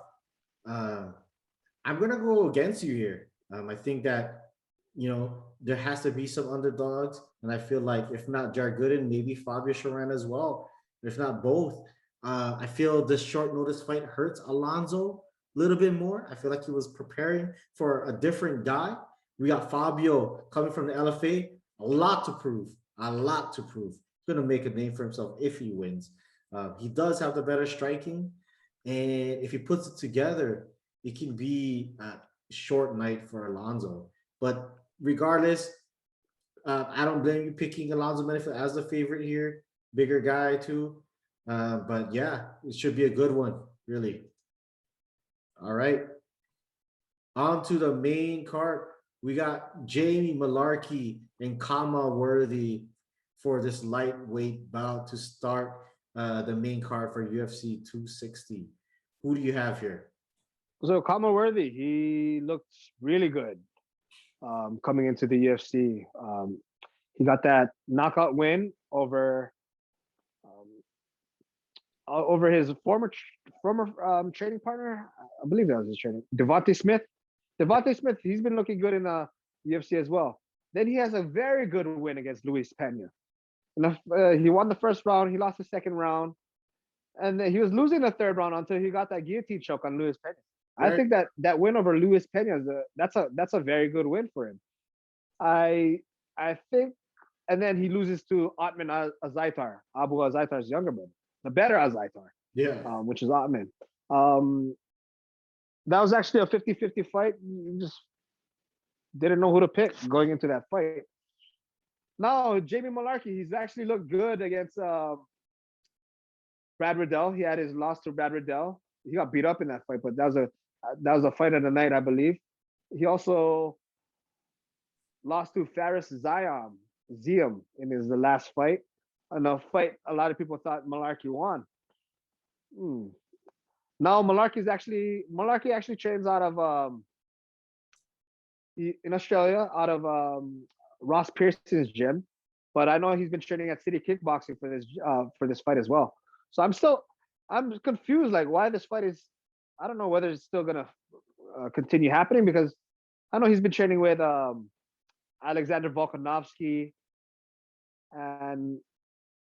I'm gonna go against you here. I think that there has to be some underdogs, and I feel like if not Jared Gooden, maybe Fabio Sharan as well. If not both, I feel this short notice fight hurts Alonso a little bit more. I feel like he was preparing for a different guy. We got Fabio coming from the LFA, a lot to prove, a lot to prove. He's gonna make a name for himself if he wins. He does have the better striking, and if he puts it together, it can be a short night for Alonso. But regardless, I don't blame you picking Alonso Menafield as the favorite here. Bigger guy too. But yeah, it should be a good one, really. All right. On to the main card. We got Jamie Malarkey and Kama Worthy for this lightweight bout to start the main card for UFC 260. Who do you have here? So Kama Worthy, he looked really good coming into the UFC. He got that knockout win over his former training partner. I believe that was his training, Devontae Smith. Devontae Smith, he's been looking good in the UFC as well. Then he has a very good win against Luis Pena. He won the first round. He lost the second round. And then he was losing the third round until he got that guillotine choke on Luis Pena. I think that win over Luis Pena that's a very good win for him. I think, and then he loses to Otman Azaitar, Abu Azaitar's younger brother, the better Azaitar, which is Otman. That was actually a 50-50 fight. You just didn't know who to pick going into that fight. Now, Jamie Malarkey, he's actually looked good against Brad Riddell. He had his loss to Brad Riddell. He got beat up in that fight, but that was a fight of the night, I believe. He also lost to Faris Ziam in his last fight. In a fight a lot of people thought Malarkey won. Now Malarkey actually trains out of in Australia, out of Ross Pearson's gym, but I know he's been training at City Kickboxing for this fight as well. So I'm confused, like why this fight is. I don't know whether it's still gonna continue happening, because I know he's been training with Alexander Volkanovski, and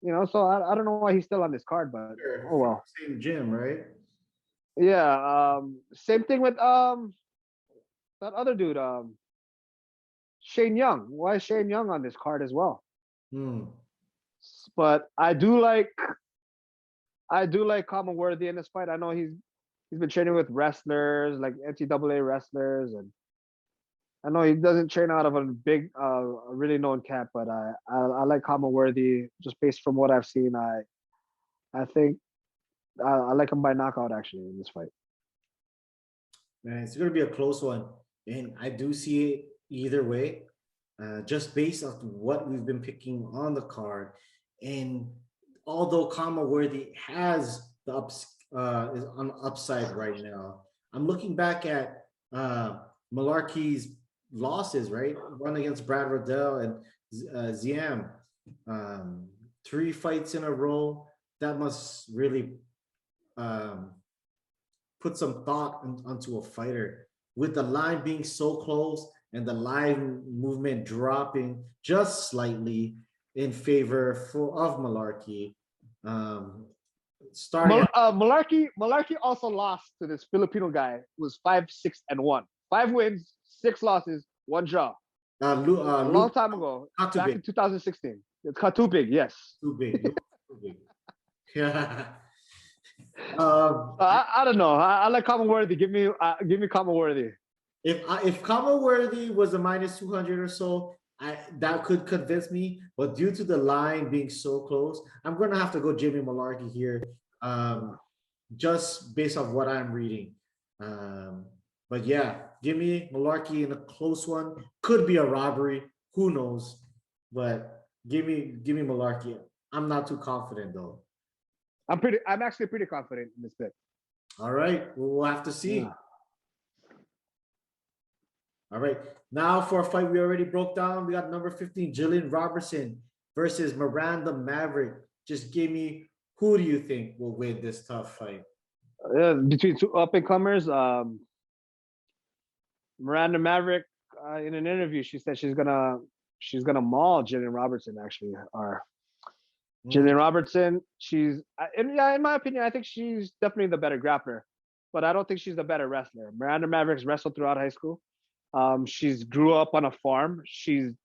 so I don't know why he's still on this card, but oh well. Same gym, right? Yeah. Same thing with that other dude, Shane Young. Why is Shane Young on this card as well? But I do like Kama Worthy in this fight. I know he's been training with wrestlers, like NCAA wrestlers, and I know he doesn't train out of a big, really known camp, but I like Kama Worthy just based from what I've seen. I think I like him by knockout actually in this fight. Man, it's gonna be a close one, and I do see it either way, just based on what we've been picking on the card. And although Kama Worthy has the is on the upside right now, I'm looking back at Malarkey's losses, right? One against Brad Riddell and Ziam, 3 fights in a row. That must really put some thought onto a fighter, with the line being so close and the line movement dropping just slightly in favor of Malarkey. Malarkey also lost to this Filipino guy who was 5-6-1. 5 wins, 6 losses, 1 draw. A long time ago, back in 2016. It's too big, yes. Too big. Too big. Yeah. I don't know. I like Kama Worthy. Give me Kama Worthy. If Kama Worthy was a -200 or so, that could convince me. But due to the line being so close, I'm gonna have to go Jamie Malarkey here, just based on what I'm reading. But yeah, give me Malarkey in a close one. Could be a robbery. Who knows? But give me Malarkey. I'm not too confident though. I'm actually pretty confident in this pick. All right, we'll have to see. Yeah. All right. Now for a fight we already broke down, we got number 15, Gillian Robertson versus Miranda Maverick. Just give me, who do you think will win this tough fight? Between two up and comers, Miranda Maverick, in an interview, she said she's gonna maul Gillian Robertson. Actually, or Gillian Robertson, in my opinion, I think she's definitely the better grappler, but I don't think she's the better wrestler. Miranda Maverick's wrestled throughout high school. She's grew up on a farm. She's, in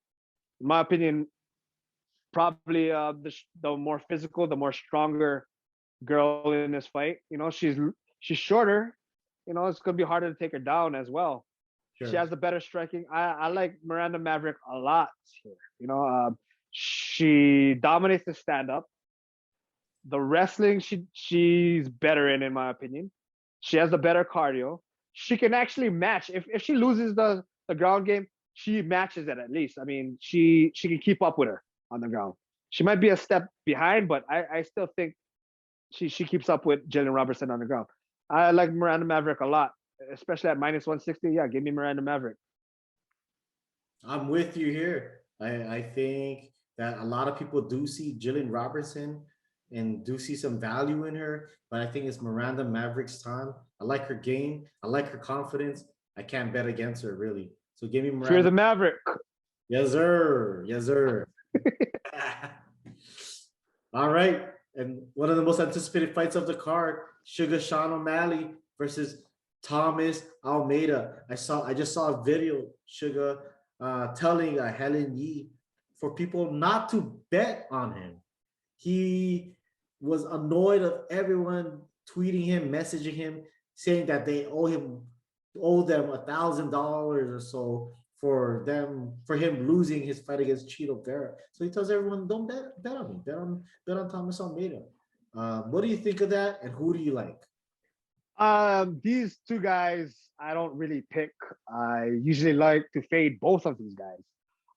my opinion, probably the more physical, the more stronger girl in this fight. You know, she's shorter. You know, it's gonna be harder to take her down as well. Sure. She has the better striking. I like Miranda Maverick a lot here. You know, she dominates the stand up. The wrestling she's better in my opinion. She has the better cardio. She can actually match. If she loses the ground game, she matches it at least. I mean, she can keep up with her on the ground. She might be a step behind, but I still think she keeps up with Gillian Robertson on the ground. I like Miranda Maverick a lot, especially at minus 160. Yeah, give me Miranda Maverick. I'm with you here. I think that a lot of people do see Gillian Robertson and do see some value in her, but I think it's Miranda Maverick's time. I like her game. I like her confidence. I can't bet against her, really. So give me Miranda. Fear the Maverick. Yes, sir. Yes, sir. All right. And one of the most anticipated fights of the card, Sugar Sean O'Malley versus Thomas Almeida. I just saw a video, Sugar, telling Helen Yee for people not to bet on him. He was annoyed of everyone tweeting him, messaging him, saying that they owe them $1,000 or so for him losing his fight against Cheeto Vera. So he tells everyone, don't bet on me, bet on Thomas Almeida. What do you think of that, and who do you like? These two guys I don't really pick. I usually like to fade both of these guys.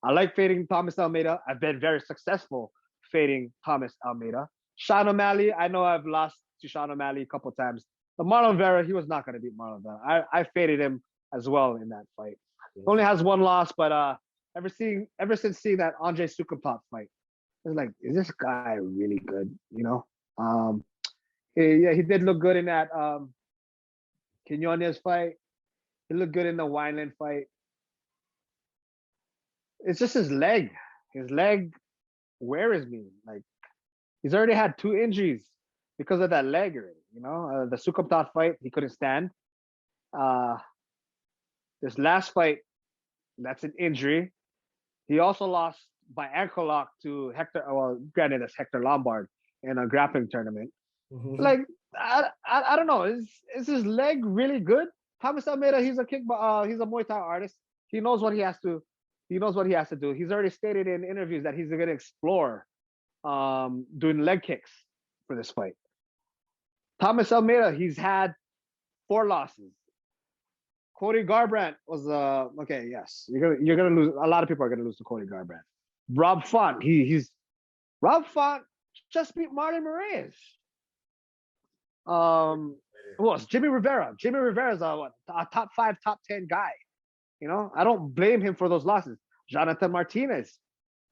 I like fading Thomas Almeida. I've been very successful fading Thomas Almeida. Sean O'Malley, I know I've lost to Sean O'Malley a couple times. But Marlon Vera, he was not going to beat Marlon Vera. I faded him as well in that fight. He only has one loss, but ever since seeing that Andre Sukumtop fight, it's like, is this guy really good? You know? He did look good in that Quinones fight. He looked good in the Wineland fight. It's just his leg. His leg wears me. Like, he's already had 2 injuries because of that leg already. You know, the Sukumtop fight, he couldn't stand. This last fight, that's an injury. He also lost by ankle lock to Hector. Well, granted, that's Hector Lombard in a grappling tournament. Mm-hmm. Like, I don't know. Is his leg really good? Thomas Almeida, he's a Muay Thai artist. He knows what he has to. He knows what he has to do. He's already stated in interviews that he's going to explore doing leg kicks for this fight. Thomas Almeida, he's had 4 losses. Cody Garbrandt was okay. Yes, you're gonna lose. A lot of people are gonna lose to Cody Garbrandt. Rob Font, Rob Font just beat Marlon Moraes. Who else? Jimmy Rivera. Jimmy Rivera is a top 5, top 10 guy. You know, I don't blame him for those losses. Jonathan Martinez,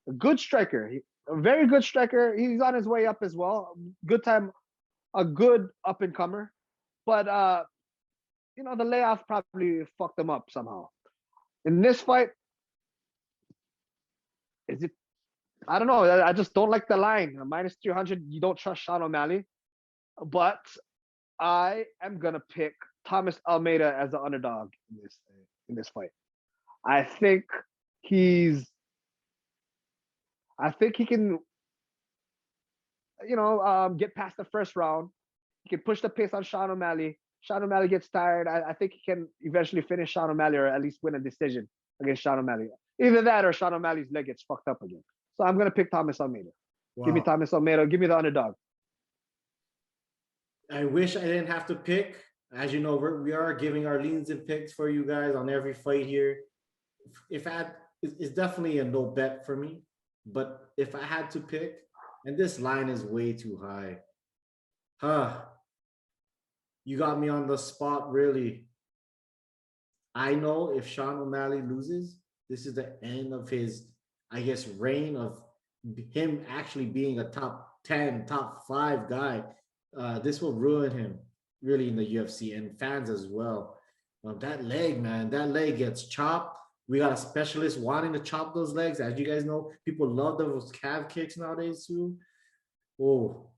a good striker, a very good striker. He's on his way up as well. Good time, a good up and comer, but you know, the layoff probably fucked him up somehow. In this fight, I don't know. I just don't like the line. Minus 300, you don't trust Sean O'Malley. But I am going to pick Thomas Almeida as the underdog in this fight. I think he can, you know, get past the first round. He can push the pace on Sean O'Malley. Sean O'Malley gets tired. I think he can eventually finish Sean O'Malley, or at least win a decision against Sean O'Malley. Either that or Sean O'Malley's leg gets fucked up again. So I'm going to pick Thomas Almeida. Wow. Give me Thomas Almeida. Give me the underdog. I wish I didn't have to pick. As you know, we are giving our leans and picks for you guys on every fight here. It's definitely a no bet for me. But if I had to pick, and this line is way too high. You got me on the spot, really. I know if Sean O'Malley loses, this is the end of his, I guess, reign of him actually being a top 10, top 5 guy. This will ruin him really in the UFC and fans as well. That leg, man, that leg gets chopped. We got a specialist wanting to chop those legs. As you guys know, people love those calf kicks nowadays too. Oh,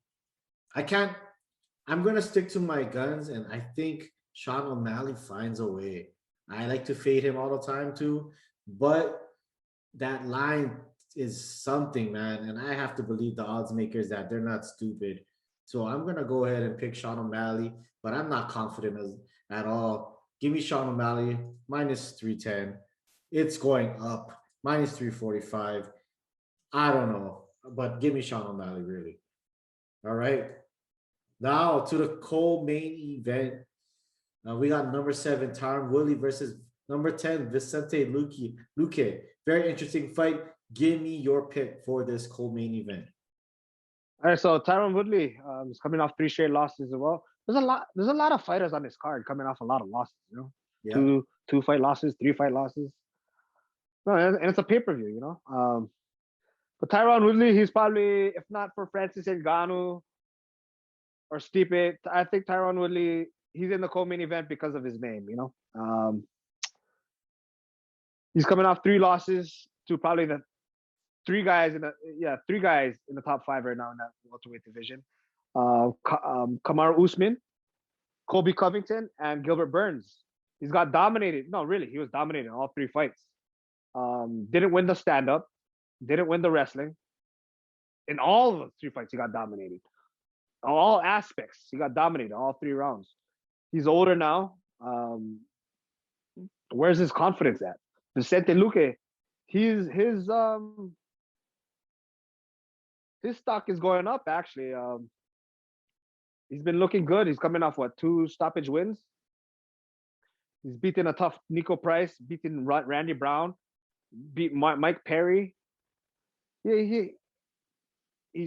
I can't. I'm gonna stick to my guns, and I think Sean O'Malley finds a way. I like to fade him all the time too, but that line is something, man. And I have to believe the odds makers that they're not stupid. So I'm gonna go ahead and pick Sean O'Malley, but I'm not confident at all. Give me Sean O'Malley minus 310. It's going up minus 345. I don't know, but give me Sean O'Malley really. All right. Now to the co-main event. We got number 7, Tyron Woodley versus number 10, Vicente Luque. Very interesting fight. Give me your pick for this co-main event. All right, so Tyron Woodley is coming off 3 straight losses as well. There's a lot of fighters on this card coming off a lot of losses, you know. Yeah. Two fight losses, 3 fight losses. No, and it's a pay-per-view, you know. But Tyron Woodley, he's probably, if not for Francis Ngannou or Stipe, I think Tyron Woodley, he's in the co-main event because of his name, you know. He's coming off 3 losses to probably the 3 guys in the top 5 right now in that welterweight division. Kamaru Usman, Colby Covington, and Gilbert Burns. He's got dominated. No, really, he was dominated in all 3 fights. Didn't win the stand-up, didn't win the wrestling. In all of the 3 fights, he got dominated. All aspects, he got dominated all 3 rounds. He's older now. Where's his confidence at? Vicente Luque, his stock is going up actually. He's been looking good. He's coming off 2 stoppage wins. He's beaten a tough Nico Price, beaten Randy Brown, beat Mike Perry. He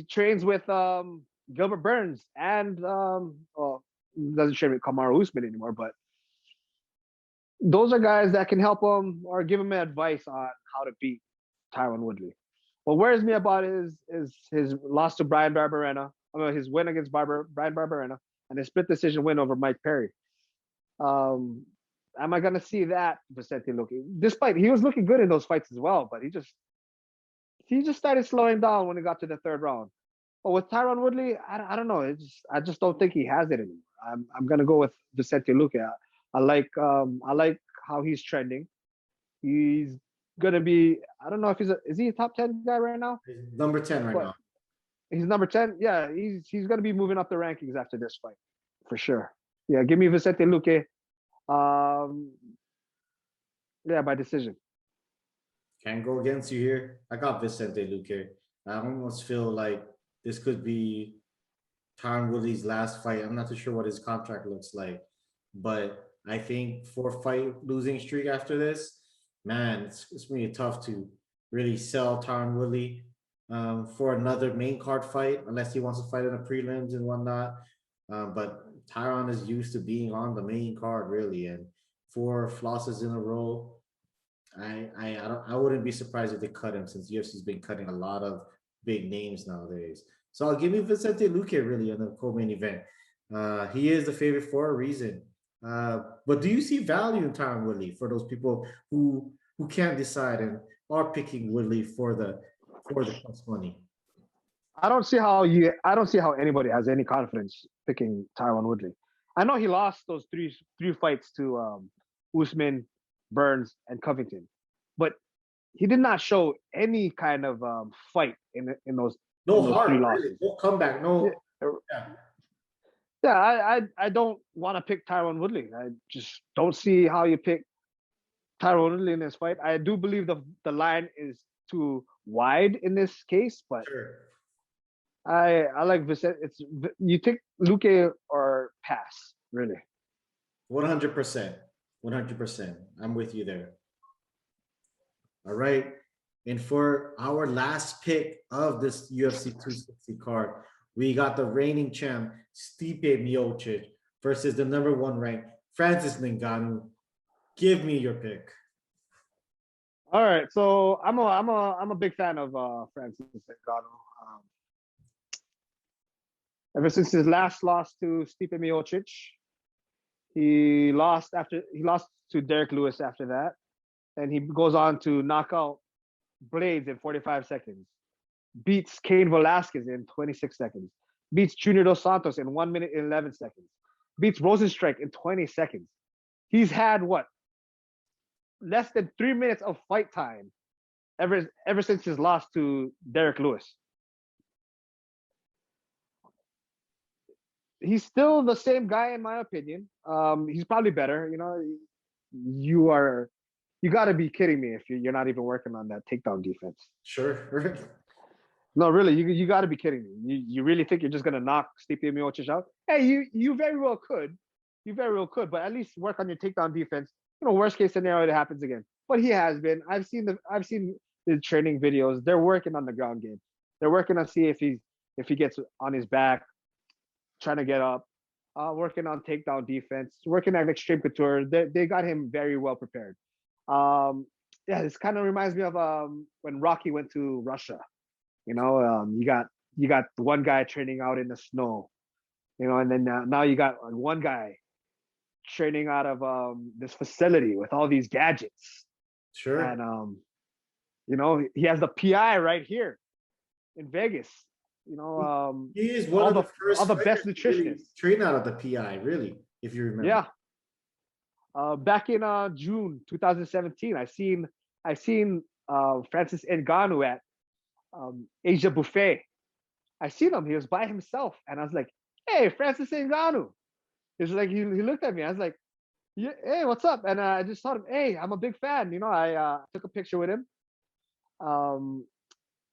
trains with Gilbert Burns and doesn't train with Kamaru Usman anymore, but those are guys that can help him or give him advice on how to beat Tyron Woodley. What worries me about is his loss to Brian Barberena. I mean, his win against Brian Barberena and his split decision win over Mike Perry. Am I going to see that Vicente Luque? Despite he was looking good in those fights as well, but he just started slowing down when he got to the 3rd round. But with Tyron Woodley, I don't know. I just don't think he has it anymore. I'm going to go with Vicente Luque. I like how he's trending. He's gonna be. I don't know if is he a top 10 guy right now? He's number 10 right now. He's number 10. Yeah, he's gonna be moving up the rankings after this fight, for sure. Yeah, give me Vicente Luque. Yeah, by decision. Can't go against you here. I got Vicente Luque. I almost feel like this could be Tyron Woodley's last fight. I'm not too sure what his contract looks like, but I think 4-fight losing streak after this, man, it's really tough to really sell Tyron Woodley for another main card fight, unless he wants to fight in the prelims and whatnot. But Tyron is used to being on the main card, really, and 4 losses in a row. I wouldn't be surprised if they cut him, since UFC's been cutting a lot of big names nowadays. So I'll give you Vicente Luque really in the co-main event. He is the favorite for a reason. But do you see value in Tyron Woodley for those people who can't decide and are picking Woodley for the plus money? I don't see how anybody has any confidence picking Tyron Woodley. I know he lost those three fights to Usman, Burns, and Covington, but he did not show any kind of fight in those. No heart, really. No comeback, no. Yeah, I don't want to pick Tyron Woodley. I just don't see how you pick Tyron Woodley in this fight. I do believe the line is too wide in this case, but sure. I like Vicente. You take Luque or pass, really. 100%. 100%. I'm with you there. All right. And for our last pick of this UFC 260 card, we got the reigning champ, Stipe Miocic, versus the #1 ranked Francis Ngannou. Give me your pick. All right, so I'm a big fan of Francis Ngannou. Ever since his last loss to Stipe Miocic, he lost to Derek Lewis after that, and he goes on to knock out Blades in 45 seconds, beats Cain Velasquez in 26 seconds, beats Junior Dos Santos in 1 minute and 11 seconds, beats Rosenstrike in 20 seconds. He's had what? Less than 3 minutes of fight time ever since his loss to Derek Lewis. He's still the same guy in my opinion. He's probably better. You know, you got to be kidding me if you're not even working on that takedown defense. Sure. No, really, you got to be kidding me. You really think you're just gonna knock Stipe Miocic out? Hey, you very well could. You very well could, but at least work on your takedown defense. You know, worst case scenario, it happens again. But he has been. I've seen the training videos. They're working on the ground game. They're working on see if he gets on his back, trying to get up, working on takedown defense, working at extreme couture. They got him very well prepared. Yeah, this kind of reminds me of when Rocky went to Russia. You know, you got one guy training out in the snow, you know, and then now you got one guy training out of this facility with all these gadgets. Sure. And you know, he has the PI right here in Vegas. You know, he is one of the first all the best nutritionists really train out of the PI, really, if you remember. Yeah. Back in June 2017, I seen Francis Ngannou at Asia Buffet. I seen him. He was by himself, and I was like, "Hey, Francis Ngannou." He was like, he looked at me. I was like, "Yeah, hey, what's up?" And I just told him, "Hey, I'm a big fan." You know, I took a picture with him.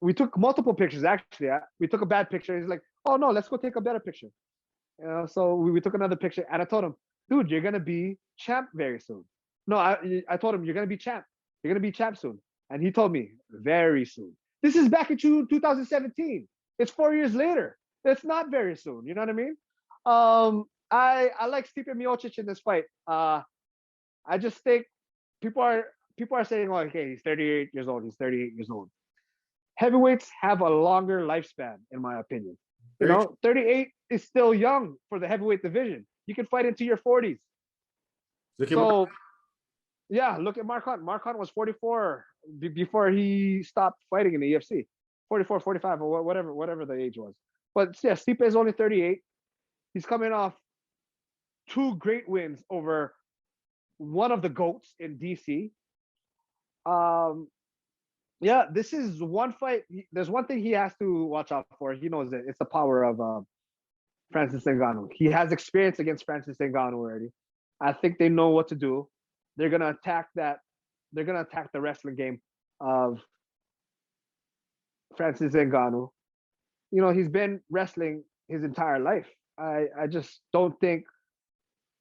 We took multiple pictures actually. We took a bad picture. He's like, "Oh no, let's go take a better picture." You know, so we took another picture, and I told him, "Dude, you're gonna be champ very soon." No, I told him, "You're gonna be champ. You're gonna be champ soon," and he told me, "Very soon." This is back in 2017. It's 4 years later. It's not very soon. You know what I mean? I like Stipe Miocic in this fight. I just think people are saying, "Oh, okay, he's 38 years old. He's 38 years old." Heavyweights have a longer lifespan, in my opinion. You know, 38 is still young for the heavyweight division. You can fight into your 40s. So, yeah, look at Mark Hunt. Mark Hunt was 44 before he stopped fighting in the UFC. 44, 45, or whatever the age was. But yeah, Stipe is only 38. He's coming off 2 great wins over one of the GOATs in DC. Yeah, this is one fight. There's one thing he has to watch out for. He knows it. It's the power of Francis Ngannou. He has experience against Francis Ngannou already. I think they know what to do. They're gonna attack that. They're gonna attack the wrestling game of Francis Ngannou. You know, he's been wrestling his entire life. I just don't think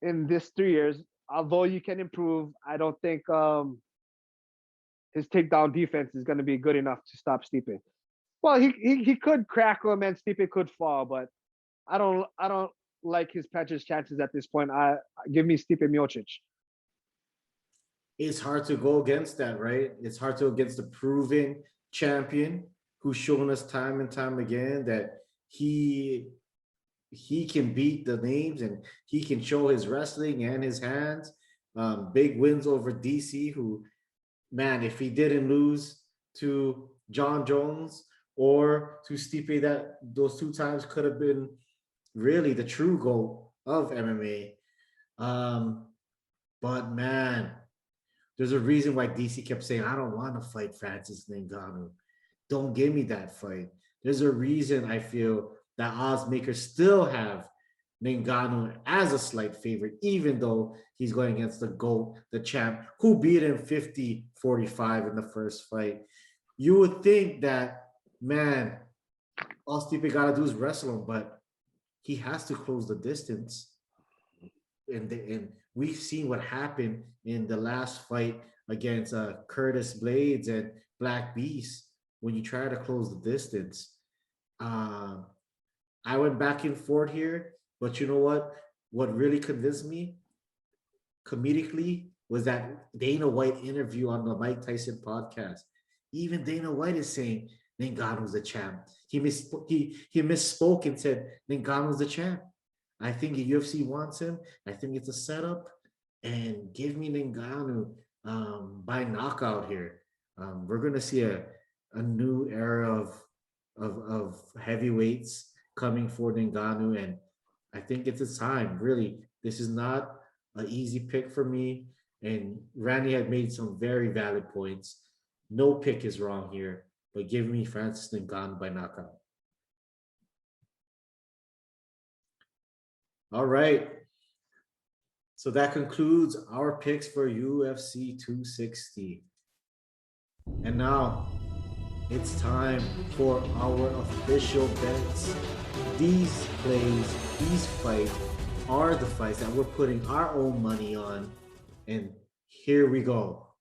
in this 3 years, although you can improve, I don't think his takedown defense is going to be good enough to stop Stipe. Well, he could crack him and Stipe could fall, but I don't like his puncher's chances at this point. Give me Stipe Miocic. It's hard to go against that, right? It's hard to go against the proven champion who's shown us time and time again that he can beat the names and he can show his wrestling and his hands. Big wins over DC, who, man, if he didn't lose to John Jones or to Stipe, that those 2 times could have been really the true goal of MMA. But man, there's a reason why DC kept saying, "I don't want to fight Francis Ngannou. Don't give me that fight." There's a reason I feel that odds makers still have Ngannou as a slight favorite, even though he's going against the GOAT, the champ, who beat him 50-45 in the first fight. You would think that, man, all Stipe got to do is wrestle him, but he has to close the distance. And we've seen what happened in the last fight against Curtis Blades and Black Beast when you try to close the distance. I went back and forth here, but you know what? What really convinced me, comedically, was that Dana White interview on the Mike Tyson podcast. Even Dana White is saying Ngannou's the champ. He misspoke and said Ngannou's the champ. I think the UFC wants him. I think it's a setup. And give me Ngannou by knockout here. We're gonna see a new era of heavyweights coming for Ngannou, and I think it's a time. Really, this is not an easy pick for me. And Randee had made some very valid points. No pick is wrong here, but give me Francis Ngannou by knockout. All right. So that concludes our picks for UFC 260. And now it's time for our official bets. These plays, these fights are the fights that we're putting our own money on. And here we go.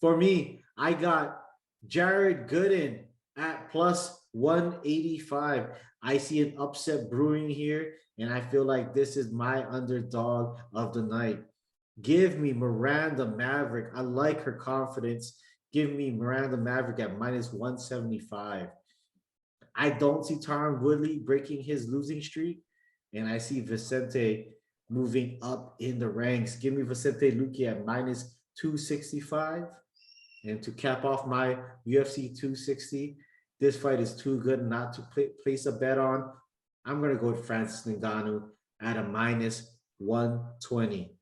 For me, I got Jared Gooden at plus 185. I see an upset brewing here, and I feel like this is my underdog of the night. Give me Miranda Maverick. I like her confidence. Give me Miranda Maverick at minus 175. I don't see Tyron Woodley breaking his losing streak, and I see Vicente moving up in the ranks. Give me Vicente Luque at minus 265. And to cap off my UFC 260, this fight is too good not to place a bet on. I'm going to go with Francis Ngannou at a minus 120.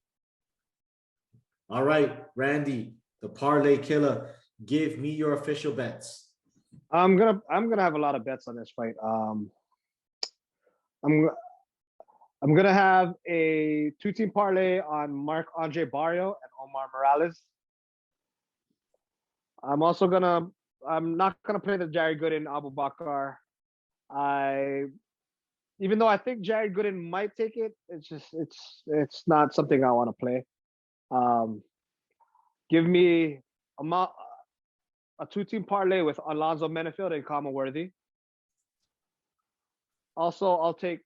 All right, Randee, the parlay killer, give me your official bets. I'm gonna have a lot of bets on this fight. I'm gonna have a 2-team parlay on Marc-Andre Barrio and Omar Morales. I'm not gonna play the Jared Gooden Abubakar. Even though I think Jared Gooden might take it, it's not something I want to play. Give me a 2-team parlay with Alonzo Menefield and Kama Worthy. Also, I'll take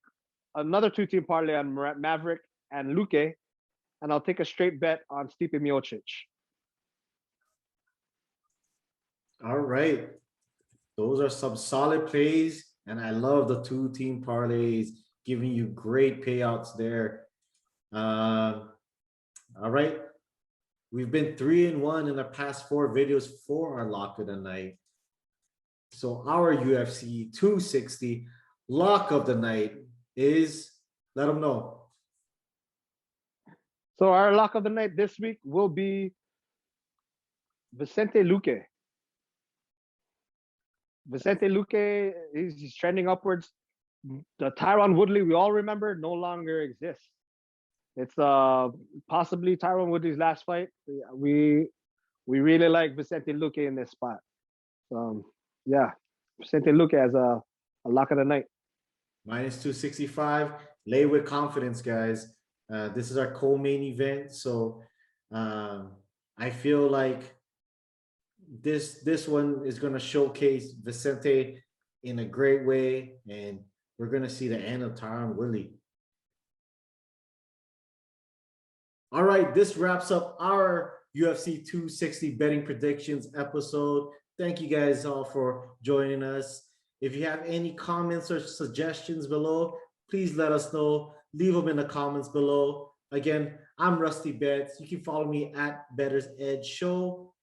another 2-team parlay on Maverick and Luque, and I'll take a straight bet on Stipe Miocic. All right. Those are some solid plays, and I love the 2-team parlays, giving you great payouts there. All right. We've been 3-1 in the past 4 videos for our lock of the night. So our UFC 260 lock of the night is, let them know. So our lock of the night this week will be Vicente Luque. Vicente Luque, he's trending upwards. The Tyron Woodley we all remember no longer exists. It's possibly Tyron Woodley's last fight. We really like Vicente Luque in this spot. Yeah, Vicente Luque as a lock of the night. Minus 265. Lay with confidence, guys. This is our co-main event, so I feel like this one is going to showcase Vicente in a great way, and we're going to see the end of Tyron Woodley. All right, this wraps up our UFC 260 betting predictions episode. Thank you guys all for joining us. If you have any comments or suggestions below, please let us know. Leave them in the comments below. Again, I'm Rusty Betts. You can follow me at Bettors Edge Show.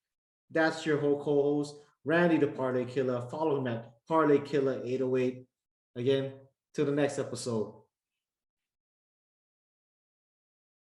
That's your whole co-host, Randee the Parlay Killer. Follow him at Parlay Killer 808. Again, till the next episode.